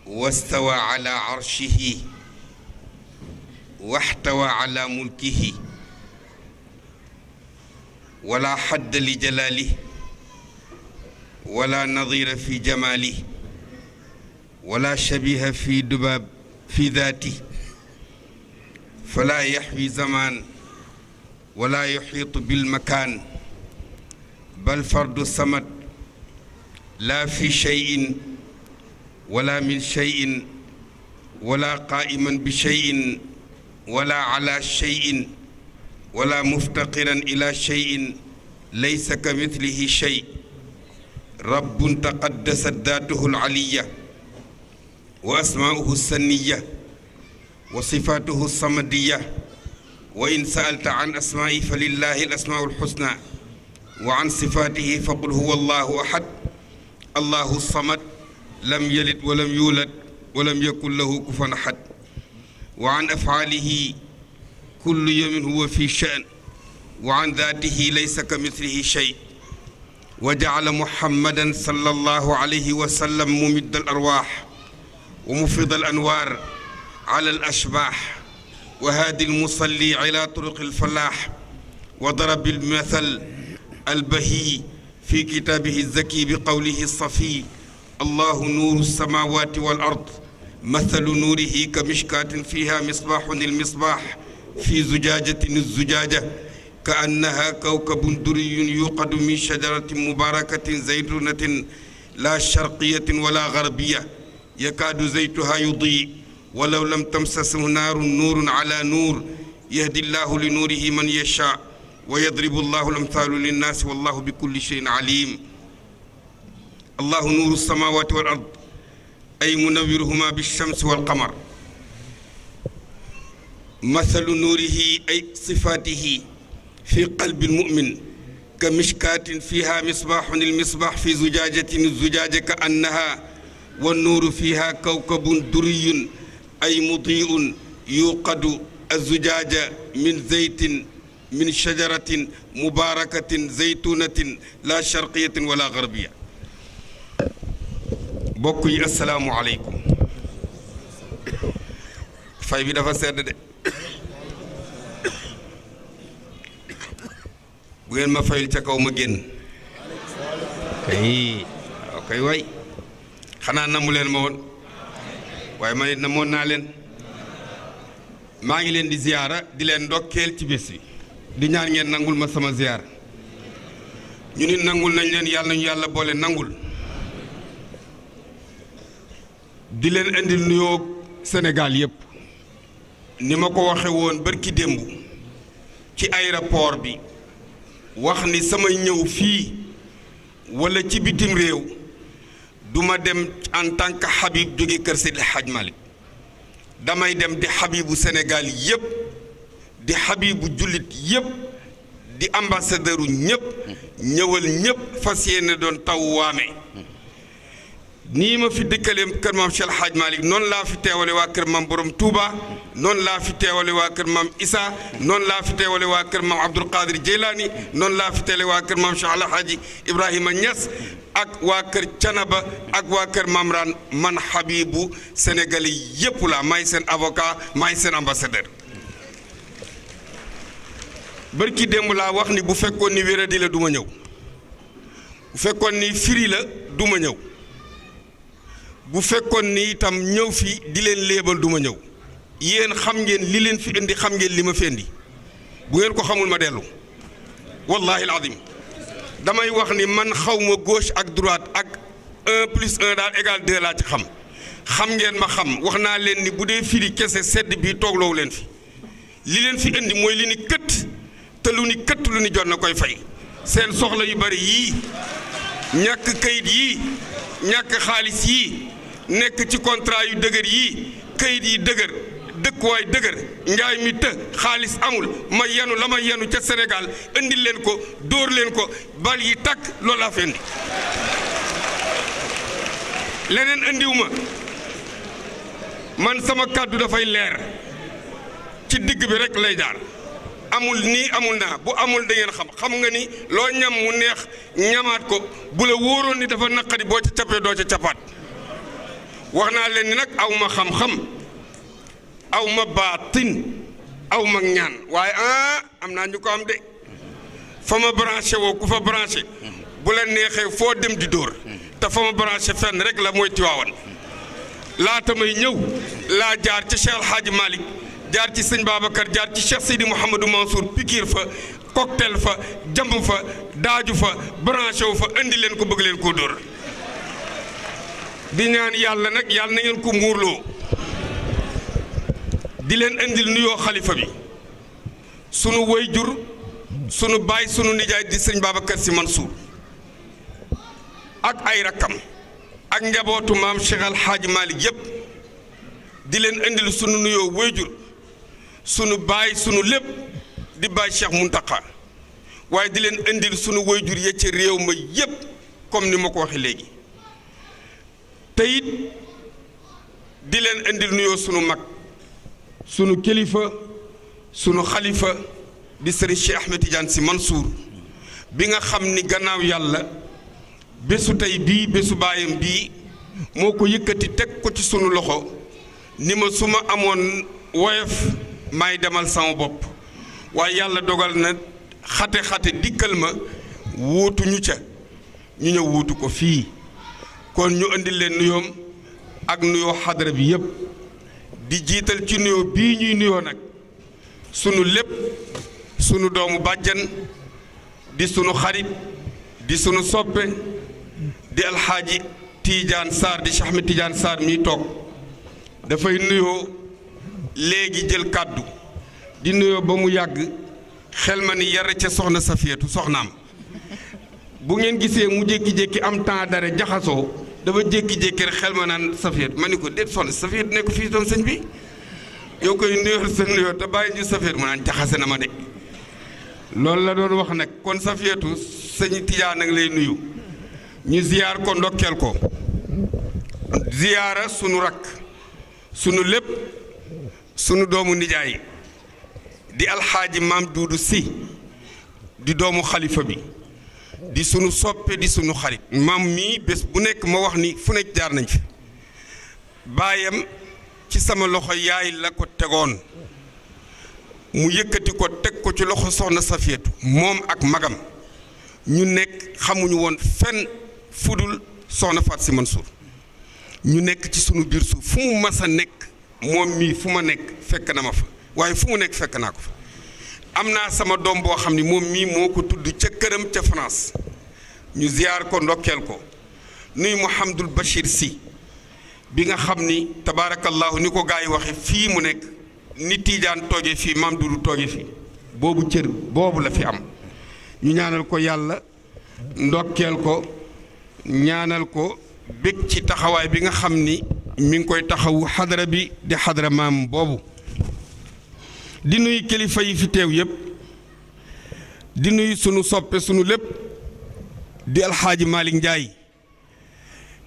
wastawa ala arshihi واحتوى على ملكه ولا حد لجلاله ولا نظير في جماله ولا شبيه في ذاته فلا يحوي زمان ولا يحيط بالمكان بل فرد الصمد لا في شيء ولا من شيء ولا قائما بشيء ولا على شيء ولا مفتقرا إلى شيء ليس كمثله شيء رب تقدست ذاته العلية وأسماؤه السنية وصفاته الصمدية وإن سألت عن أسمائه فلله الأسماء الحسنى وعن صفاته فقل هو الله أحد الله الصمد لم يلد ولم يولد ولم يكن له كفوا أحد وعن أفعاله كل يوم هو في شأن وعن ذاته ليس كمثله شيء وجعل محمدا صلى الله عليه وسلم ممد الأرواح ومفرد الأنوار على الأشباح وهادي المصلي على طرق الفلاح وضرب المثل البهي في كتابه الزكي بقوله الصفي الله نور السماوات والأرض مثل نوره كمشكاة فيها مصباح المصباح في زجاجة الزجاجة كأنها كوكب دري يوقد من شجرة مباركة زيتونة لا شرقية ولا غربية يكاد زيتها يضيء ولو لم تمسسه نار نور على نور يهدي الله لنوره من يشاء ويضرب الله الأمثال للناس والله بكل شيء عليم الله نور السماوات والأرض أي منورهما بالشمس والقمر مثل نوره أي صفاته في قلب المؤمن كمشكاة فيها مصباح المصباح في زجاجة الزجاجة كأنها والنور فيها كوكب دري أي مضيء يوقد الزجاجة من زيت من شجرة مباركة زيتونة لا شرقية ولا غربية بوكي السلام عليكم فاي بي دا فا سيد دي bu ngeen ma fayul ca kaw ma génn kay waay xanaa namu leen ma woon waaye man it namoon naa leen maa ngi leen di ziyaara di leen ndokkeel ci bés bi di ñaan ngeen nangul ma sama ziyaara ñu nit nangul nañ leen yàlla nañu yàlla boole nangul di leen indil nuyoo Sénégal yépp ni ma ko waxe woon barki démb ci aéroport bi wax ni sama ñëw fii wala ci bitim réew duma dem en tant que Habib jóge kër Seydi El Hadj Malick damay dem di Habibu Sénégal yépp di Habibu jullit yépp di ambassadeuru ñépp ñëwal ñépp fas yéene doon taw waame nii ma fi dëkkaleem kër maam Cheikh El Hadj Malick noonu laa fi teewale waa kër maam Borom Touba noonu laa fi teewale waa kër maam Issa noonu laa fi teewale waa kër maam Abdul Qadir Jeylaani noonu laa fi teewale waa kër maam Cheikh El Hadji Ibrahima Niass ak waa kër Canaba ak waa kër maam Ran man Habibu Sénégalais yépp la maay seen avocat maay seen ambassadeur bërki démb laa wax ni bu fekkoon ni wéradi la du ma ñëw bu fekkoon ni firi la du ma ñëw bu fekkoon ni itam ñëw fi di leen léebal du ma ñëw yéen xam ngeen li leen fi indi xam ngeen li ma fi indi bu ngeen ko xamul ma dellu wallahi alazim damay wax ni man xawma gauche ak droite ak 1 plus 1 daal égal 2 laa ci xam ngeen ma xam wax naa leen ni bu dee firi kese sedd bi toogloowu leen fi li leen fi indi mooy li ni kët te lu ni kët lu ni jot na koy fay seen soxla yu bari yii ñàkk kayit yii ñàkk xaalis yii nekk ci contrat yu dëgër yii kayit yi dëgër dëkkuwaay dëgër njaay mi të xaalis amul ma yenu la ma yenu ca Sénégal indil leen ko dóor leen ko bal yi takk loolu laa fi indi leneen indiw ma man sama kàddu dafay leer ci digg bi rek lay jaar amul nii amul naa bu amul da ngeen xam nga ni loo ñam mu neex ñamaat ko bu la wóoroon ni dafa naqari boo ca cappee doo ca cappaat wax naa leen ni nag aw ma xam-xam aw ma baatin aw mag ñaan waaye am naa ñu ko am de fa ma branché woo ku fa branché bu la neexee foo dem di dóor te fa ma branché fenn rek la mooy Tiwaawan laata may ñëw laa jaar ci Cheikh El Hadj Malick jaar ci sëñ Babacar jaar ci Cheikh Seydi Mouhamadou Mansour pikiir fa cocktail fa jamb fa daaju fa branché wu fa indi leen ko bëgg leen koo dóor di ñaan yàlla nag yàlla na ngeen ko muurloo di leen indil nuyoo xalifa bi sunu wayjur sunu baay sunu nijaay di sëñ Babacar Sy Mansour ak ay rakkam ak njabootu maam Cheikh Al Hadj Malick yëpp di leen indil sunu nuyoo wayjur sunu baay sunu lépp di baay Cheikh Mountakha waaye di leen indil sunu wayjur ya ci réew ma yëpp comme ni ma ko waxee léegi te it di leen indil nuyoo sunu mag sunu kilifa sunu xalifa di sëriñ Cheikh Ahmed Tidiane Sy Mansour bi nga xam ni gannaaw yàlla bésu tey bii bésu baayam bii moo ko yëkkati teg ko ci sunu loxo ni ma su ma amoon woyof may demal sama bopp waaye yàlla dogal na xate-xate dikkal ma wuutu ñu ca ñu ñëw wuutu ko fii kon ñu indil leen nuyoom ak nuyoo xadara bi yépp di jiital ci nuyoo bii ñuy nuyoo nag sunu lépp sunu doomu bàjjan di sunu xarit di sunu soppe di alxaaji Tidiane Sarr di Cheikh Ahmed Tidiane Sarr mi toog dafay nuyoo léegi jël kàddu di nuyoo ba mu yàgg xel ma ni yar ca soxna Safiyatu soxnaam bu ngeen gisee mu jékki-jékki am temps dara jaxasoo dafa jékki-jékki rek xel ma naan Safiyatu ma ni ko déet soxna Safiyatu nekk fii doon sëñ bi yow koy nuyoo sa nuyoo te bàyyi ñu Safiyatu mu naan jaxase na ma de loolu la doon wax nag kon Safiyatu sëñ Tijaan nag lay nuyu ñu ziyaar ko ndokkeel ko ziyaara sunu rakk sunu lépp sunu doomu nijaay di alxaaji maam Duudu Si di doomu xalifa bi di sunu soppe di sunu xarit maam mii bés bu nekk ma wax ni fu nekk jaar nañ fi baayam ci sama loxo yaay la ko tegoon mu yëkkati ko teg ko ci loxo soxna Safiyatu moom ak magam ñu nekk xamuñu woon fenn fudul soxna Faat Si Mansour ñu nekk ci sunu biir suuf fu mu mas a nekk moom mii fu ma nekk fekk na ma fa waaye fu mu nekk fekk naa ko fa am naa sama doom boo xam ni moom mii moo ko tudd ca këram ca France ñu ziyaar ko ndokkeel ko nuy Mouhamadul Bachir Sy bi nga xam ni tabaarakallahu ni ko gaa yi waxe fii mu nekk ni Tiijaan tooge fii maam Dudu tooge fii boobu cër boobu la fi am ñu ñaanal ko yàlla ndokkeel ko ñaanal ko bég ci taxawaay bi nga xam ni mi ngi koy taxawu xadara bi di xadara maam boobu di nuyu kilifa yi fi teew yépp di nuyu sunu soppe sunu lépp di alxaaji Malick Ndiaye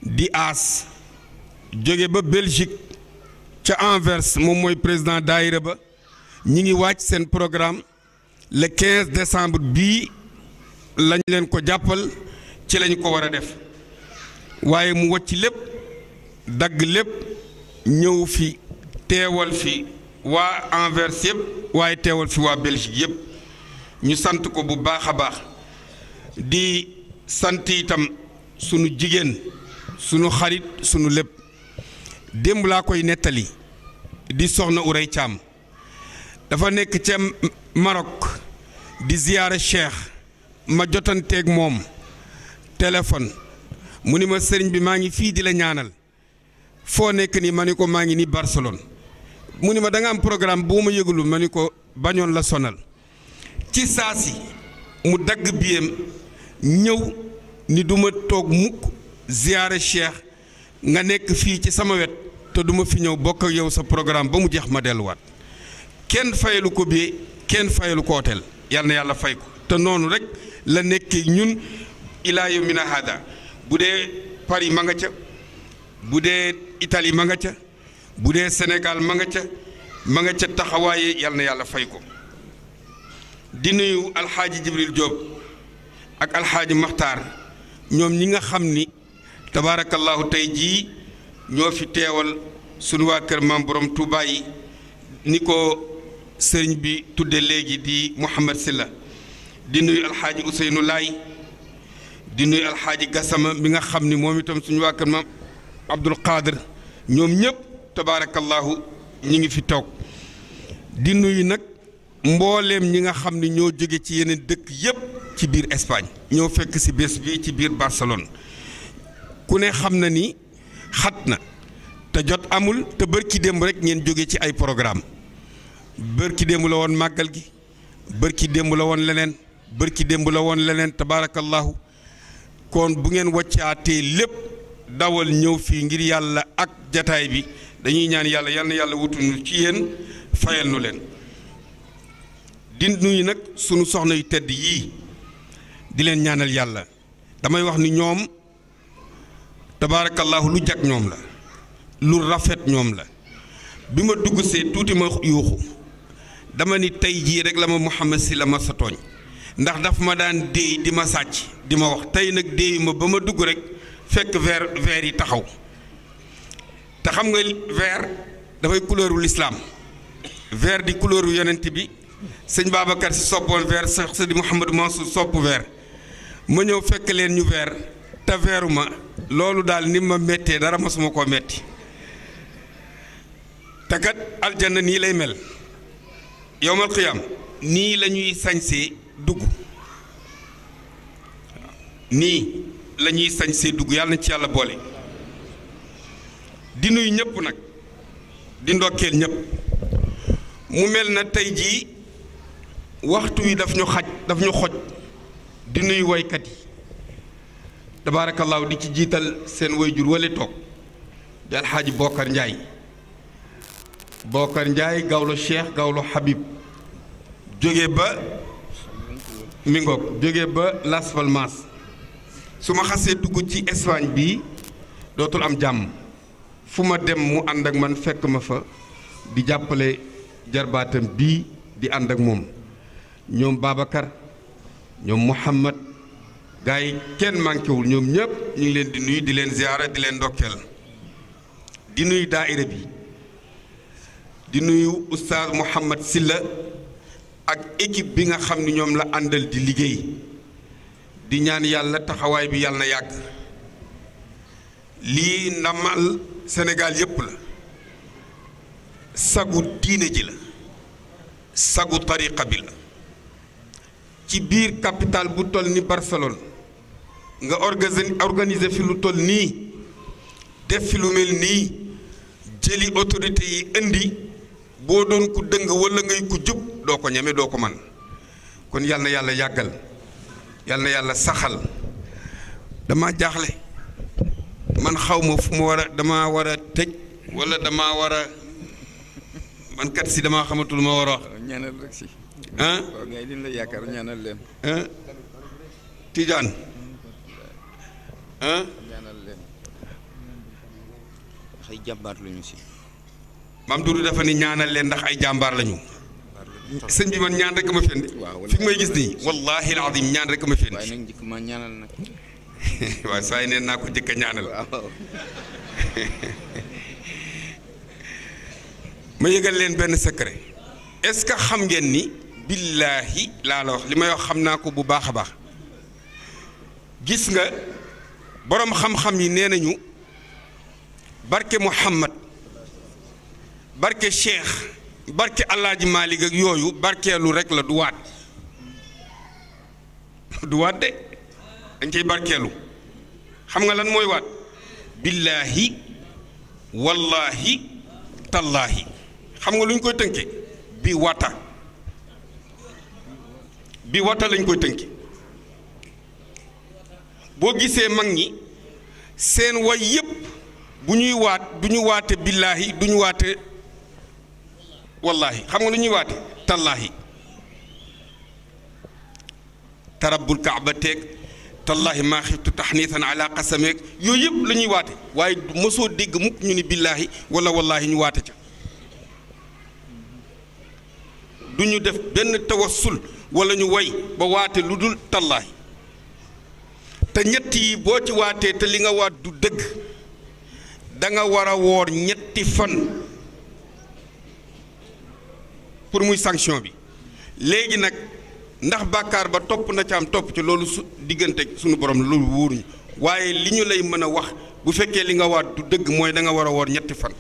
di aas jóge ba Belgique ca Anvers moom mooy président daayira ba ñi ngi wàcc seen programme le 15 décembre bii lañ leen ko jàppal ci lañ ko war a def waaye mu wàcc lépp dagg lépp ñëw fi teewal fi waa Anvers yëpp waaye teewal fi waa Belgique yëpp ñu sant ko bu baax a baax di sant itam sunu jigéen sunu xarit sunu lépp démb laa koy nettali di soxna Uray Caam dafa nekk ca Maroc di ziyaara Cheikh ma jotanteeg moom téléphone mu ni ma sëriñ bi maa ngi fii di la ñaanal foo nekk ni ma ni ko maa ngi ni Barcelone mu ni ma da nga am programme bu ma yëgulu ma ni ko bañoon la sonal ci saasi mu dagg biyam ñëw ni duma toog mukk ziyaare Cheikh nga nekk fii ci sama wet te duma fi ñëw bokk ak yow sa programme ba mu jeex ma delluwaat kenn fayalu ko bi kenn fayalu ko hôtel yal na yàlla fay ko te noonu rek la nekkee ñun ilaa yawmina hada bu dee Paris ma nga ca bu dee Italie ma nga ca bu dee Sénégal ma nga ca taxawaaye yal na yàlla fay ko di nuyu alxaaji Jibril Diop ak alxaaji Maxtaar ñoom ñi nga xam ni tabaarakallahu tey jii ñoo fi teewal sunu waa kër maam borom Touba yi ni ko sëriñ bi tudde léegi di Mouhamed Silla di nuyu alxaaji Ousseynou Laay di nuyu alxaaji Gassama mi nga xam ni moom itam suñu waa kër maam Abdul Qadir ñoom ñëpp tabaarakallahu ñi ngi fi toog di nuyu nag mbooleem ñi nga xam ni ñoo jóge ci yeneen dëkk yépp ci biir Espagne ñoo fekk ci bés bi ci biir Barcelone ku ne xam na ni xat na te jot amul te bërki démb rek ngeen jóge ci ay programme bërki démb la woon màggal gi bërki démb la woon leneen bërki démb la woon leneen tabaarakallahu kon bu ngeen waccaatee lépp dawal ñëw fii ngir yàlla ak jataay bi dañuy ñaan yàlla yal na yàlla wutuñu ci yéen fayal nu leen di nuyu nag sunu soxna yu tedd yii di leen ñaanal yàlla damay wax ni ñoom tabaarakallahu lu jag ñoom la lu rafet ñoom la bi ma dugg see tuuti ma yuuxu dama ni tey jii rek la ma Mouhamed Sylla ma sa tooñ ndax daf ma daan déey di ma sàcc di ma wax tey nag déeyu ma ba ma dugg rek fekk vert yi taxaw te xam nga vert dafay couleuru l'islam vert di couleuru yonent bi sëñ Babacar si soppoon vert Cheikh Sidi Mouhamadou Mansour sopp vert ma ñëw fekk leen ñu vert te vertu ma loolu daal ni ma méttee dara masuma koo metti te kat aljanna nii lay mel yowmal qiyaam nii la ñuy sañsee dugg nii la ñuy sañsee dugg yàlla na ci yàlla boole di nuyu ñëpp nag di ndokkeel ñëpp mu mel na tey jii waxtu wi daf ñu xoj di nuyu woykat yi tabaarakallaahu di ci jiital seen wayjur wale toog di alxaaji Bokar Njaay gawlo Cheikh gawlo Habib jóge ba mi ngoog jóge ba Las Palmas su ma xasee dugg ci Espagne bi dootul am jàmm fu ma dem mu ànd ak man fekk ma fa di jàppale jarbaatam bii di ànd ak moom ñoom Babacar ñoom Mouhamad gars yi kenn manquéwul ñoom ñëpp ñu ngi leen di nuyu di leen ziyaara di leen ndokkeel di nuyu daaira bi di nuyu oustaz Mouhamed Sylla ak équipe bi nga xam ni ñoom la àndal di liggéey di ñaan yàlla taxawaay bi yàlla na yàgg lii ndamal Sénégal yépp la sagu diine ji la sagu tariqa bi la ci biir capitale bu toll ni Barcelone nga organiser fi lu toll nii def fi lu mel nii jëli autorité yi indi boo doon ku dëng walla ngay ku jub doo ko ñeme doo ko man kon yal na yàlla yàggal yal na yàlla saxal dama jaaxle man xaw ma fu ma dama war a tëj walla dama war a man kat si dama xamatul ma war a wax. ñaanal rek si. ah waaw ngay lim la yaakaar ñaanal leen. Tidiane ñaanal leen. ay jàmbaar lañu si. maam Doudou dafa ni ñaanal leen ndax ay jàmbaar lañu. sëñ bi man ñaan rek ma fendi fi may gis nii wallaahi alazim ñaan rek ma fendi. waaye nag njëkk ma ñaanal nag. waaw saa yi neen naa ko jëkk a ñaanal. ma yëgal leen benn secret est-ce que xam ngeen ni billaahi laa la wax li may wax xam naa ko bu baax a baax gis nga boroom xam-xam yi nee nañu barke Muhammad barke Cheikh barke Alaaji Maalik ak yooyu barkeelu rek la du waat de dañ koy barkeelu xam nga lan mooy waat billaahi wallaahi tallaahi xam nga lu ñu koy tënke bi wata lañ koy tënke boo gisee mag ñi seen way yépp bu ñuy waat du ñu waate billaahi du ñu waate wallaahi xam nga lu ñuy waate tallaahi tarabbul kaaba teeg tallaahi maa xiftu taxniisan ala qasameeg yooyu yëpp la ñuy waate waaye mosoo dégg mukk ñu ni billaahi wala wallaahi ñu waate ca du ñu def benn tawassul wala ñu way ba waate lu dul tallaahi te ñett yi boo ci waatee te li nga waat du dëgg da nga war a woor ñetti fan pour muy sanction bi léegi nag ndax bàkkaar ba topp na ca am topp ci loolu su diggante suñu borom loolu wóoruñu waaye li ñu lay mën a wax bu fekkee li nga waat du dëgg mooy da nga war a woor ñetti fan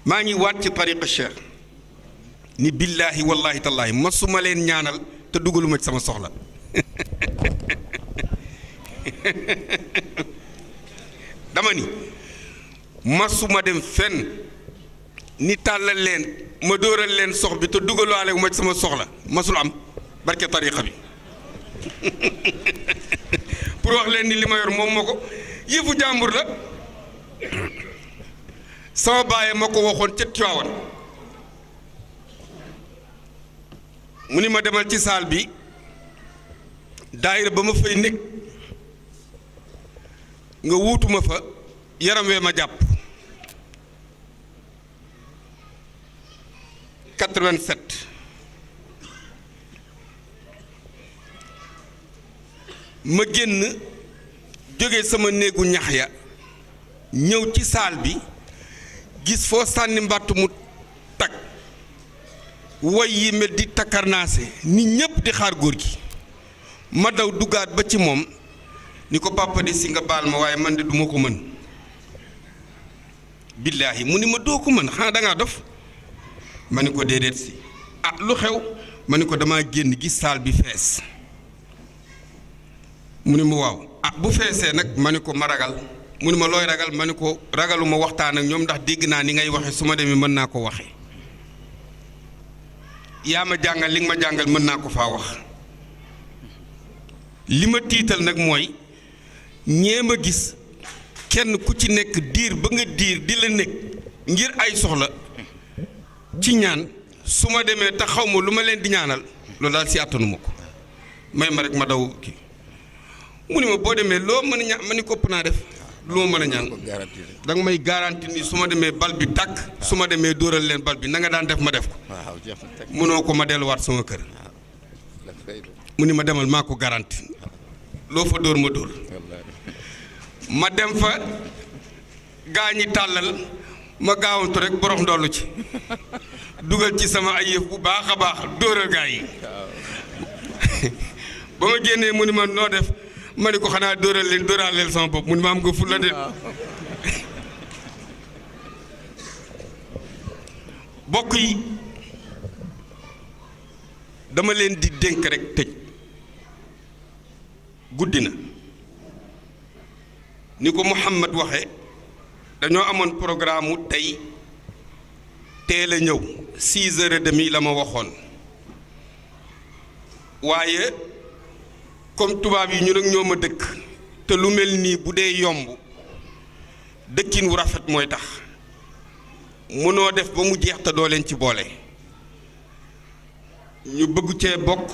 maa ngi waat ci tariqa cheikh ni billaahi wallaahi tallaahi masuma leen ñaanal te dugaluma ci sama soxla dama ni masuma dem fenn ni tàllal leen ma dóoral leen sox bi te dugalaale wu ma ci sama soxla masul am barke tariqa bi pour wax leen ni li ma yor moom ma ko yëfu jàmbur la sama baay ma ko waxoon ca Tiwaawan mu ni ma demal ci saal bi daayira ba ma fay nekk nga wuutuma fa yaram wee ma jàpp 87 ma génn jóge sama néegu ñax ya ñëw ci saal bi gis foo sànni mbàtt mu tag way yi mel di takkarnaase nit ñépp di xaar góor gi ma daw duggaat ba ci moom ni ko papa de si nga baal ma waaye man de duma ko mën billaahi mu ni ma doo ko mën xanaa dangaa dof ma ni ko déedéet si ah lu xew ma ni ko damaa génn gis saal bi fees mu ni ma waaw ah bu feesee nag ma ni ko ma ragal mu ni ma looy ragal ma ni ko ragaluma waxtaan ak ñoom ndax dégg naa ni ngay waxe su ma demee mën naa ko waxe yaa ma jàngal li nga ma jàngal mën naa ko faa wax li ma tiital nag mooy ñee ma gis kenn ku ci nekk diir ba nga diir di la nekk ngir ay soxla ci ñaan su ma demee te xaw ma lu ma leen di ñaanal loolu daal si àttanuma ko may ma rek ma daw kii mu ni ma boo demee loo mën a ñaan ma ni kopp naa def lu ma mën a ñaan da nga may garanti ni su ma demee bal bi tàkk su ma demee dóoral leen bal bi na nga daan def ma def ko mënoo ko ma delluwaat sama kër mu ni ma demal maa ko garanti loo fa dóor ma dóor ma dem fa gaañi tàllal ma gaawantu rek borox ndollu ci dugal ci sama ay yëf bu baax a baax dóoral gaa yi ba ma génnee mu ni ma noo def ma ni ko xanaa dóoral leen sama bopp mu ni ma am nga fulla de bokk yi dama leen di dénk rek tëj guddi na ni ko Muhammad waxe dañoo amoon programme mu tey teel a ñëw 6h30 la ma waxoon waaye comme tubaab yi ñu nag ñoo ma dëkk te lu mel nii bu dee yomb dëkkin wu rafet mooy tax mënoo def ba mu jeex te doo leen ci boole ñu bëgg cee bokk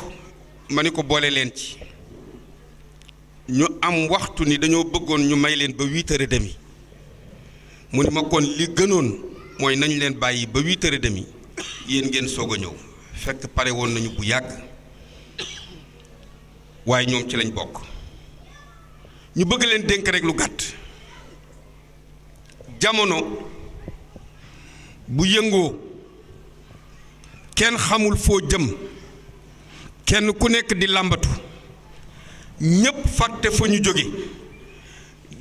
ma ni ko boole leen ci ñu am waxtu ni dañoo bëggoon ñu may leen ba 8h30 mu ni ma kon li gënoon mooy nañ leen bàyyi ba 8h30 yéen ngeen soog a ñëw fekk pare woon nañu bu yàgg waaye ñoom ci lañ bokk ñu bëgg leen dénk rek lu gàtt jamono bu yëngoo kenn xamul foo jëm kenn ku nekk di làmbatu ñépp fàtte fa ñu jóge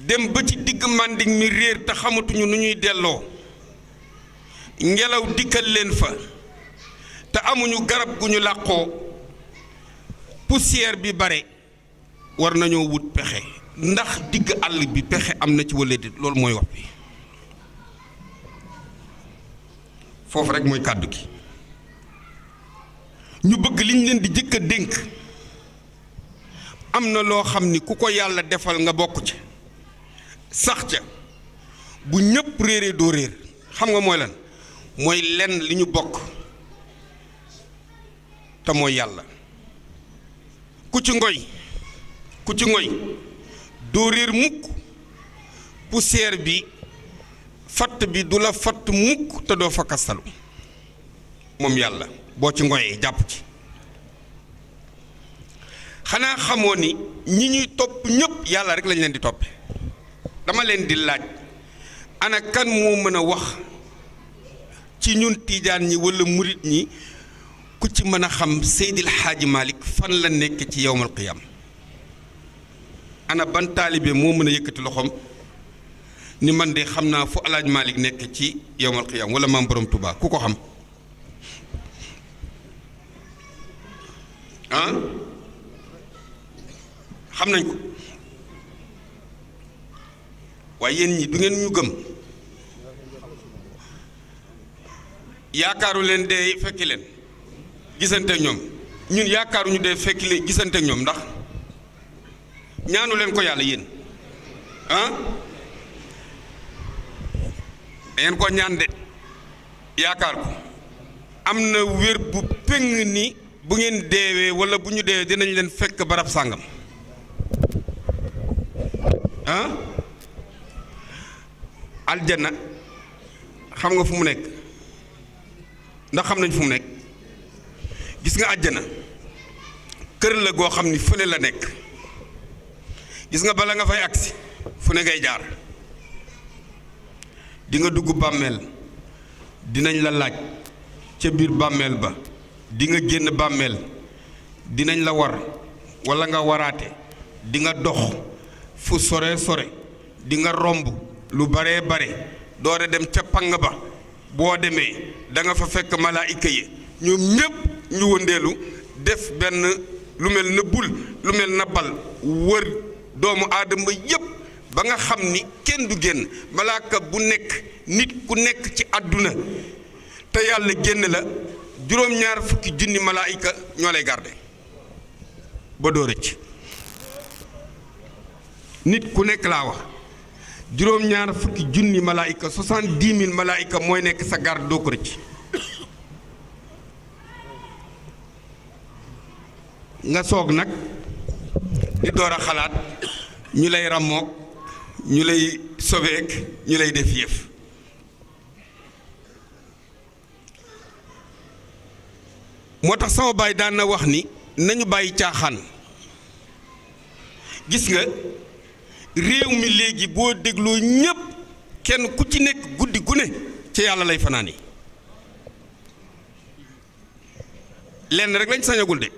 dem ba ci digg màndiŋ mi réer te xamatuñu nu ñuy delloo ngelaw dikkal leen fa te amuñu garab gu ñu làqoo poussière bi bare war nañoo wut pexe ndax digg àll bi pexe am na ci walla déet loolu mooy wax bi foofu rek mooy kàddu gi ñu bëgg liñ leen di jëkk a dénk am na loo xam ni ku ko yàlla defal nga bokk ci sax ca bu ñëpp réeree doo réer xam nga mooy lan mooy lenn li ñu bokk te mooy yàlla ku ci ngoy doo réer mukk poussière bi fatt bi du la fatt mukk te doo fa kastalu moom yàlla boo ci ngoyee jàpp ci xanaa xamoo ni ñi ñuy topp ñépp yàlla rek lañ leen di toppe dama leen di laaj ana kan moo mën a wax ci ñun tiijaan ñi wala murit ñi ku ci mën a xam Seydil Hadji Malick fan la nekk ci yowmal qiyam ana ban taalibe moo mën a yëkkati loxoom ni man de xam naa fu Alaaji Malick nekk ci yowmal qiyam wala maam borom Touba ku ko xam ah xam nañ ko waaye yéen ñi du ngeen ñu gëm yaakaaru leen dee fekki leen gisante ak ñoom ñun yaakaaruñu dee fekki leen gisante ak ñoom ndax ñaanu leen ko yàlla yéen ah dangeen ko ñaan de yaakaar ko am na wér bu péng ni bu ngeen deewee wala bu ñu deewee dinañ leen fekk barab sàngam ah aljana xam nga fu mu nekk ndax xam nañ fu mu nekk gis nga àjjana kër la goo xam ni fële la nekk gis nga bala nga fay agsi fu ne ngay jaar di nga dugg bàmmeel dinañ la laaj ca biir bàmmeel ba di nga génn bàmmeel dinañ la war walla nga waraate di nga dox fu sore sore di nga romb lu baree bare doore dem ca pang ba boo demee da nga fa fekk malaayika yi ñoom ñépp ñu wëndeelu def benn lu mel na bul lu mel na bal wër doomu aadama yépp ba nga xam ni kenn du génn malaaka bu nekk nit ku nekk ci àdduna te yàlla génn la juróom-ñaar fukki junni malaayika ñoo lay garde ba doo rëcc nit ku nekk laa wax juróom-ñaar fukki junni malaayika 70 000 malaayika mooy nekk sa garde doo ko rëcc nga soog nag di door a xalaat ñu lay ràmmoog ñu lay sobeek ñu lay def yëf moo tax sama baay daan na wax ni nañu bàyyi caaxaan gis nga réew mi léegi boo dégloo ñépp kenn ku ci nekk guddi gu ne ci yàlla lay fanaani lenn rek lañ sañagul de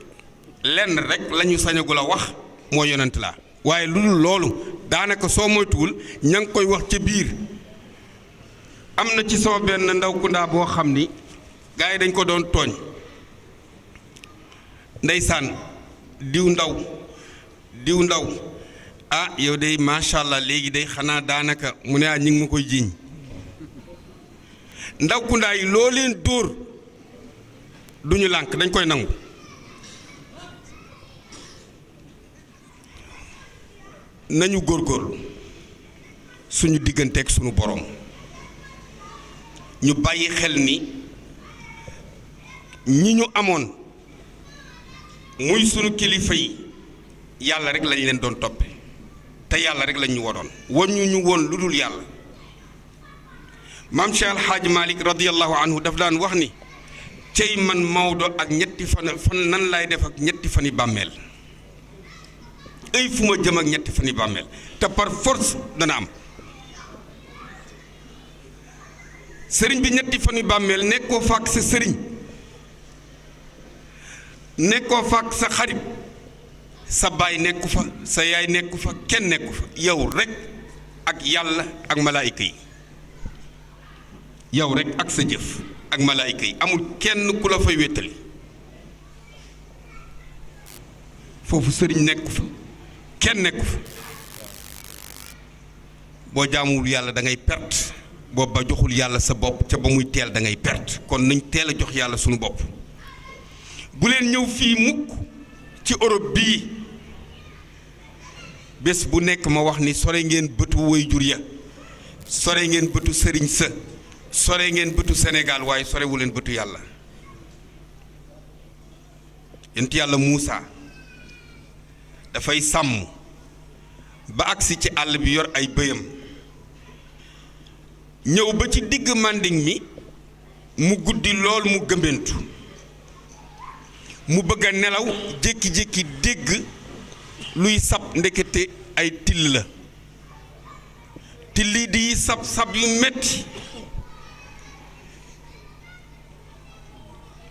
lenn rek lañu sañagul a wax moo yonent laa waaye lu dul loolu daanaka soo moytuwul ña ngi koy wax ca biir am na ci sama benn ndaw ku ndaa boo xam ni gars yi dañ ko doon tooñ ndeysaan diw ndaw ah yow day macha allah léegi day xanaa daanaka mu ne ñi ngi ma koy jiiñ ndaw ku ndaa yi loo leen dóor duñu lànk dañ koy nangu nañu góorgóorlu suñu digganteeg suñu boroom ñu bàyyi xel ni ñi ñu amoon muy sunu kilifa yi yàlla rek lañ leen doon toppe te yàlla rek lañ ñu waroon wañu ñu woon lu dul yàlla maam Cheikh Al Hadj Malick radiyallahu anhu daf daan wax ni cey man Maodo ak ñetti fan nan laay def ak ñetti fani bàmmeel ay fu ma jëm ak ñetti fani bàmmeel te par force dana am sëriñ bi ñetti fani bàmmeel nekkoo fàkk sa sëriñ nekkoo fàkk sa xarit sa baay nekku fa sa yaay nekku fa kenn nekku fa yow rek ak yàlla ak malaayika yi yow rek ak sa jëf ak malaayika yi amul kenn ku la fay wéttali foofu sëriñ nekku fa kenn nekku fa boo jaamuwul yàlla da ngay perte boo ba joxul yàlla sa bopp ca ba muy teel da ngay perte kon nañ teel a jox yàlla sunu bopp bu leen ñëw fii mukk ci Europe bii bés bu nekk ma wax ni sore ngeen bëtu waajur ya sore ngeen bëtu sëriñ sa sore ngeen bëtu Sénégal waaye sorewu leen bëtu yàlla yent yàlla Muusa dafay sàmm ba agsi ci àll bi yor ay bëyam ñëw ba ci digg Manding mi mu guddi lool mu gëmbentu mu bëgg a nelaw jékki-jékki dégg luy sab ndekete ay till la till di sab yu metti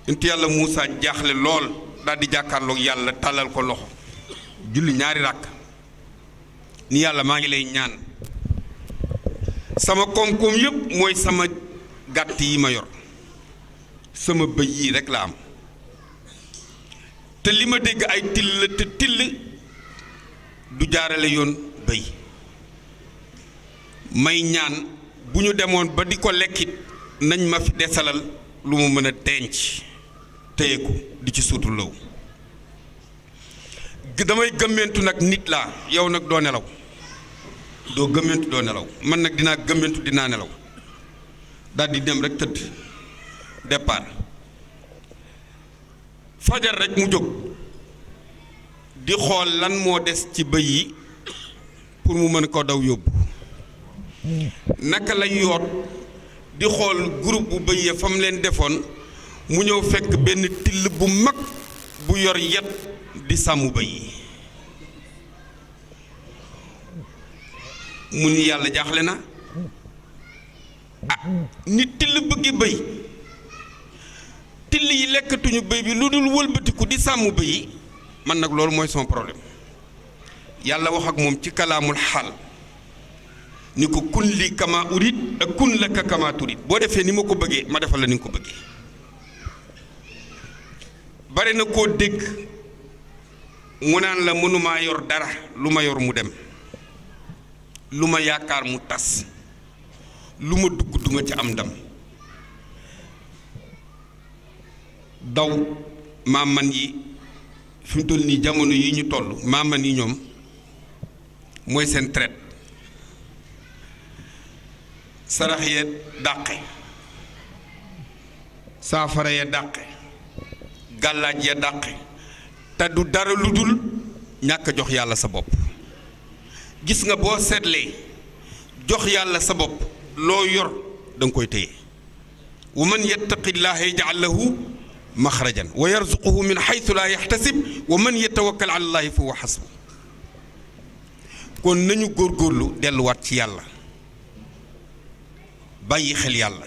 yonent yàlla Muusa jaaxle lool daal di jàkkaarloog yàlla tàllal ko loxo julli ñaari ràkk ni yàlla maa ngi lay ñaan sama koom-koom yëpp mooy sama gàtt yi ma yor sama bëy yii rek la am te li ma dégg ay till la te till du jaarale yoon bëy may ñaan bu ñu demoon ba di ko lekkit nañ ma fi desalal lu mu mën a denc téye ko di ci suutu law damay gëmmentu nag nit laa yow nag doo nelaw doo gëmmentu doo nelaw man nag dinaa gëmmentu dinaa nelaw daal di dem rek tëdd départ fajar rek mu jóg di xool lan moo des ci bëy yi pour mu mën ko daw yóbbu naka lay yoot di xool groupe bu bëy ya fa mu leen defoon mu ñëw fekk benn till bu mag bu yor yet di sàmm bëy yi mu ni yàlla jaaxle na nit till bëggi bëy till yi lekkatuñu bëy bi lu dul wëlbatiku di sàmm bëy yi man nag loolu mooy son problème yàlla wax ak moom ci kalaamul xaal ni ko kun li kama urit ak kun laka kama turit boo defee ni ma ko bëggee ma defal la ni nga ko bëggee bare na koo dégg mu naan la mënumaa yor dara lu ma yor mu dem lu ma yaakaar mu tas lu ma dugg duma ci am ndam daw maaman yi fi mu toll nii jamono yi ñu toll maaman yi ñoom mooy seen traite sarax ya dàqe saafara ya dàqe gàllaaj ya dàqe te du dara lu dul ñàkk jox yàlla sa bopp gis nga boo seetlee jox yàlla sa bopp loo yor danga koy téye wa man yattaqillaaha yaj'al lahu maxrajan wa yarzuquhu min xaytu laa yaxtasib wa man yatawakkal ala llaahi fa huwa xasbu kon nañu góorgóorlu delluwaat ci yàlla bàyyi xel yàlla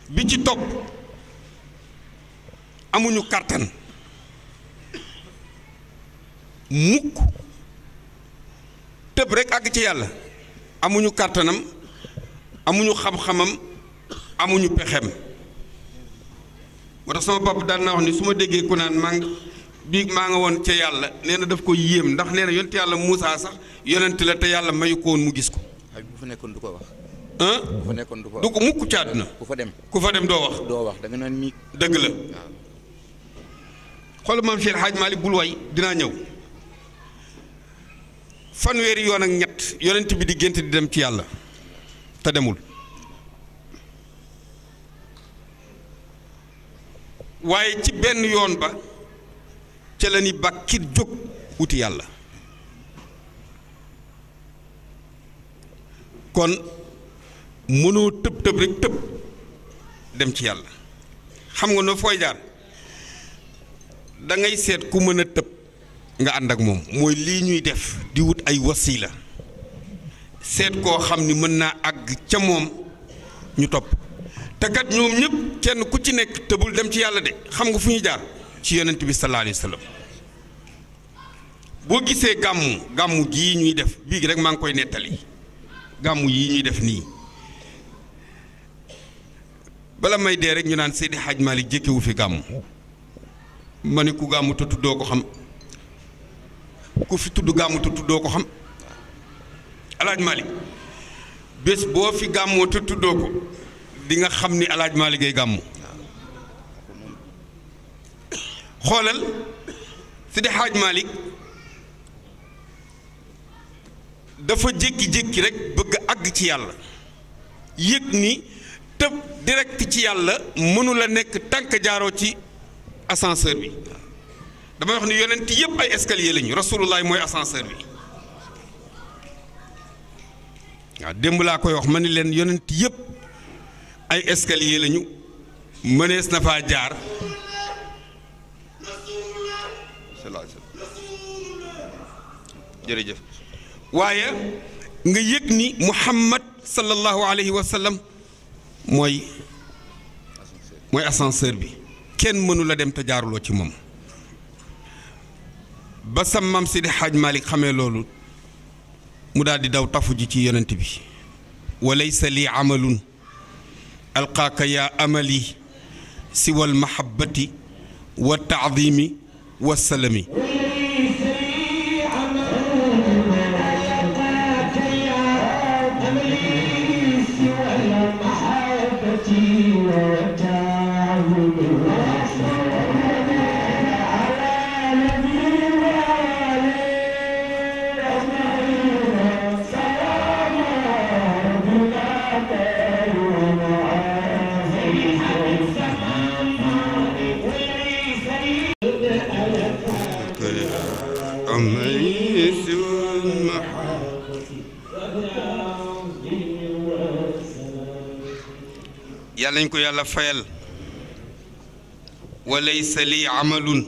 bi ci topp amuñu kàttan mukk tëb rekk àgg ci yàlla amuñu kàttanam amuñu xam-xamam amuñu pexem moo tax sama papa daan naa wax ni su ma déggee ku naan maa nga woon ca yàlla nee na daf ko yéem ndax nee na yonent yàlla Muusaa sax yonent la te yàlla mayu ko woon mu gis ko. ay bu fa nekkoon du ko wax. bu fa nekkoon du ko wax du ko mukk ci àdduna. ku fa dem doo wax. doo wax da nga naan mii. dëgg la xool maam Cheikh Hadj Malick bul way dinaa ñëw fanweeri yoon ak ñett yonent bi di gént di dem ci yàlla te demul. waaye ci benn yoon ba ca la ni bàkkit jóg wuti yàlla kon mënoo tëb tëb rek tëb dem ci yàlla xam nga noo fooy jaar da ngay seet ku mën a tëb nga ànd ak moom mooy lii ñuy def di wut ay wasiila seet koo xam ni mën naa àgg ca moom ñu topp te kat ñoom ñëpp kenn ku ci nekk tëbul dem ci yàlla de xam nga fu ñu jaar ci yonent bi sallallahu alayhi wa sallam boo gisee gàmmu gii ñuy def bii gi rek maa ngi koy nettali gàmmu yii ñuy def nii bala may dee rek ñu naan Seydi Hadj Malick jékkewu fi gàmmu ma ne ku gàmmu te tuddoo ko xam ku fi tudd gàmmu te tuddoo ko xam Alaaji Malick bés boo fi gàmmoo te tuddoo ko di nga xam ni Alaaji Malick ay gàmmu xoolal Seydi Hadj Malick dafa jékki-jékki rek bëgg àgg ci yàlla yëg ni tëb direct ci yàlla mënula nekk tànk jaaroo ci ascenseur bi damay wax ni yonent yëpp ay escalier lañu rasulullah mooy ascenseur bi waaw démb laa koy wax ma ni leen yonent yëpp ay escalier lañu mënees na faa jaar jërëjëf waaye nga yëg ni Muhammad sallallahu alayhi wa sallam mooy mooy ascenseur bi kenn mënu la dem te jaaruloo ci moom ba sa mam Sidi Hadj Malick xamee loolu mu daal di daw tafu ji ci yonent bi wa laysa lii amalun alqaaka yaa amali siwal mahabbati wa taadimi wa salami yàlla nañ ko yàlla fayal wa laysa lii amalun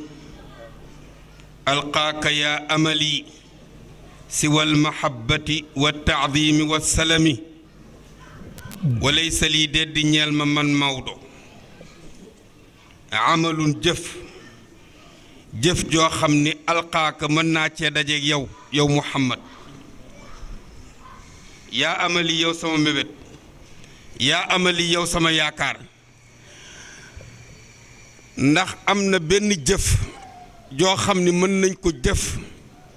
alqaaka yaa amali siwa almahabbati wa taadimi wa salami wa laysa lii deddi ñeel ma man Maodo amalun jëf joo xam ni alqaaka mën naa cee dajeeg yow Muhammad yaa amali yow sama mébét yaa amali yow sama yaakaar ndax am na benn jëf joo xam ni mën nañ ko jëf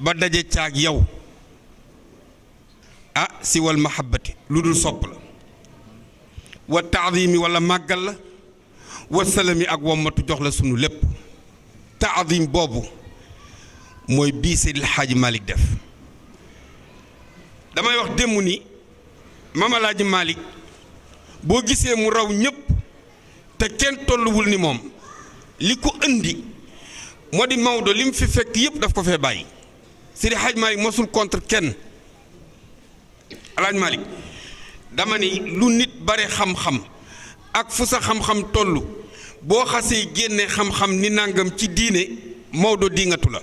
ba daje caag yow ah siwal mahabbati lu dul sopp la wa taadimi wala màggal la wa salami ak wommatu jox la sunu lépp taadim boobu mooy bii Seydil Hadji Malick def damay wax démb ni Mame El Hadji Malick boo gisee mu raw ñépp te kenn tolluwul ni moom li ko indi moo di Maodo li mu fi fekk yépp daf ko fee bàyyi Seydi Hadj Malick mosul contre kenn El Hadj Malick dama ni lu nit bare xam-xam ak fu sa xam-xam tollu boo xasee génne xam-xam ni nangam ci diine Maodo diingatu la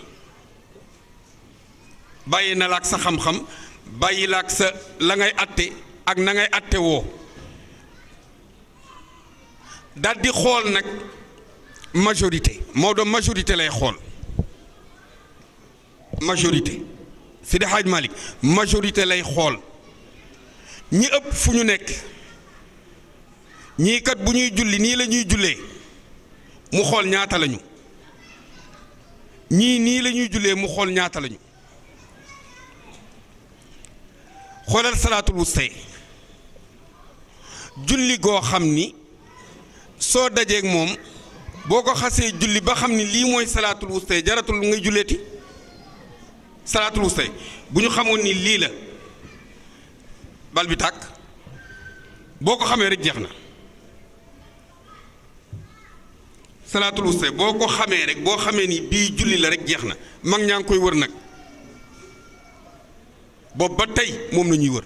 bàyyi na la ak sa xam-xam bàyyi la ak sa la ngay atte ak na ngay atte woo daal di xool nag majorité Maodo majorité lay xool majorité Seydi Hadj Malick majorité lay xool ñi ëpp fu ñu nekk ñii kat bu ñuy julli nii la ñuy jullee mu xool ñaata lañu ñii nii la ñuy jullee mu xool ñaata lañu xoolal salaatul wusta julli goo xam ni soo dajeeg moom boo ko xasee julli ba xam ni lii mooy salaatul wusta jaratul ngay julleeti salaatul wusta bu ñu xamoon ni lii la bal bi tàkk boo ko xamee rek jeex na salaatul wusta boo ko xamee rek boo xamee ni bii julli la rek jeex na mag ñaa ngi koy wër nag boobu ba tey moom la ñuy wër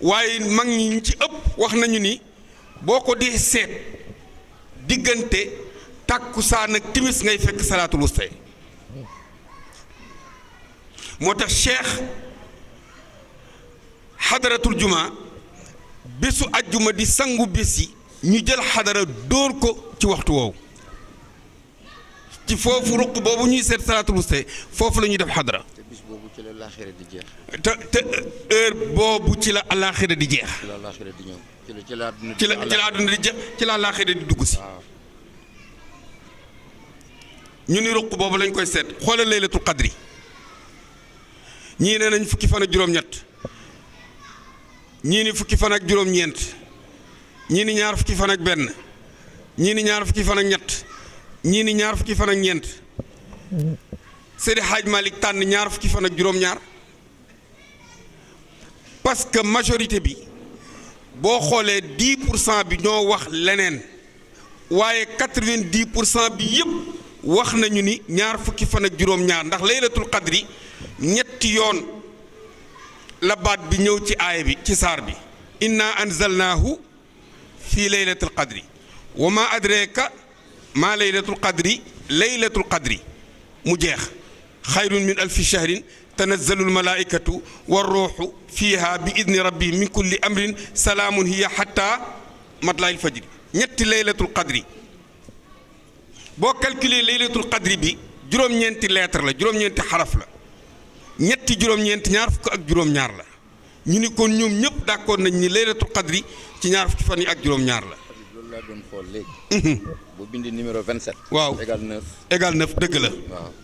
waaye mag ñi ñu ci ëpp wax nañu ni boo ko di seet diggante tàkkusaan ak timis ngay fekk salaatul wusta moo tax cheikh xadaratul juma bésu ajjuma di sangu bés yi ñu jël xadara dóor ko ci waxtu woowu ci foofu ruq boobu ñuy seet salaatul wusta foofu la ñuy def xadara te bis boobu ci la laaxira di jeex. te heure boobu ci la alaaxira di jeex. ci la laaxira di ñëw ci la àdduna ci la àdduna di jeex ci la alaaxira di dugg si. ñu ni ruq boobu lañ koy seet xoolal laylatul qadri ñii ne nañ fukki fan ak juróom-ñett ñii ni fukki fan ak juróom-ñeent ñii ni ñaar fukki fan ak benn ñii ni ñaar fukki fan ak ñett ñii ni ñaar fukki fan ak ñeent Seydi Hadj Malick tànn ñaar fukki fan ak juróom-ñaar parce que majorité bi boo xoolee 10% bi ñoo wax leneen waaye 90% bi yépp wax nañu ni ñaar fukki fan ak juróom-ñaar ndax laylatul qadri ñetti yoon la baat bi ñëw ci aaya bi ci saar bi inna anzalnaahu fi laylatul qadri wa ma adraka ma laylatul qadri mu jeex xayrun min alfi shahrin tanazzalu almalaikatu warruuxu fiha bi idni rabbihim min kulli amrin salaamun hiya hatta matlail fajri ñetti laylatul qadri boo calculer laylatul qadri bi juróom-ñeenti lettre la juróom-ñeenti xaraf la ñetti juróom-ñeenti ñaar fukk ak juróom-ñaar la ñu ni kon ñoom ñëpp d'accord nañ ni laylatul qadri ci ñaar fukki fan yi ak juróom-ñaar la. loolu laa doon xool léegi. bu bindi numéro 27. waaw égal 9. égal 9 dëgg la.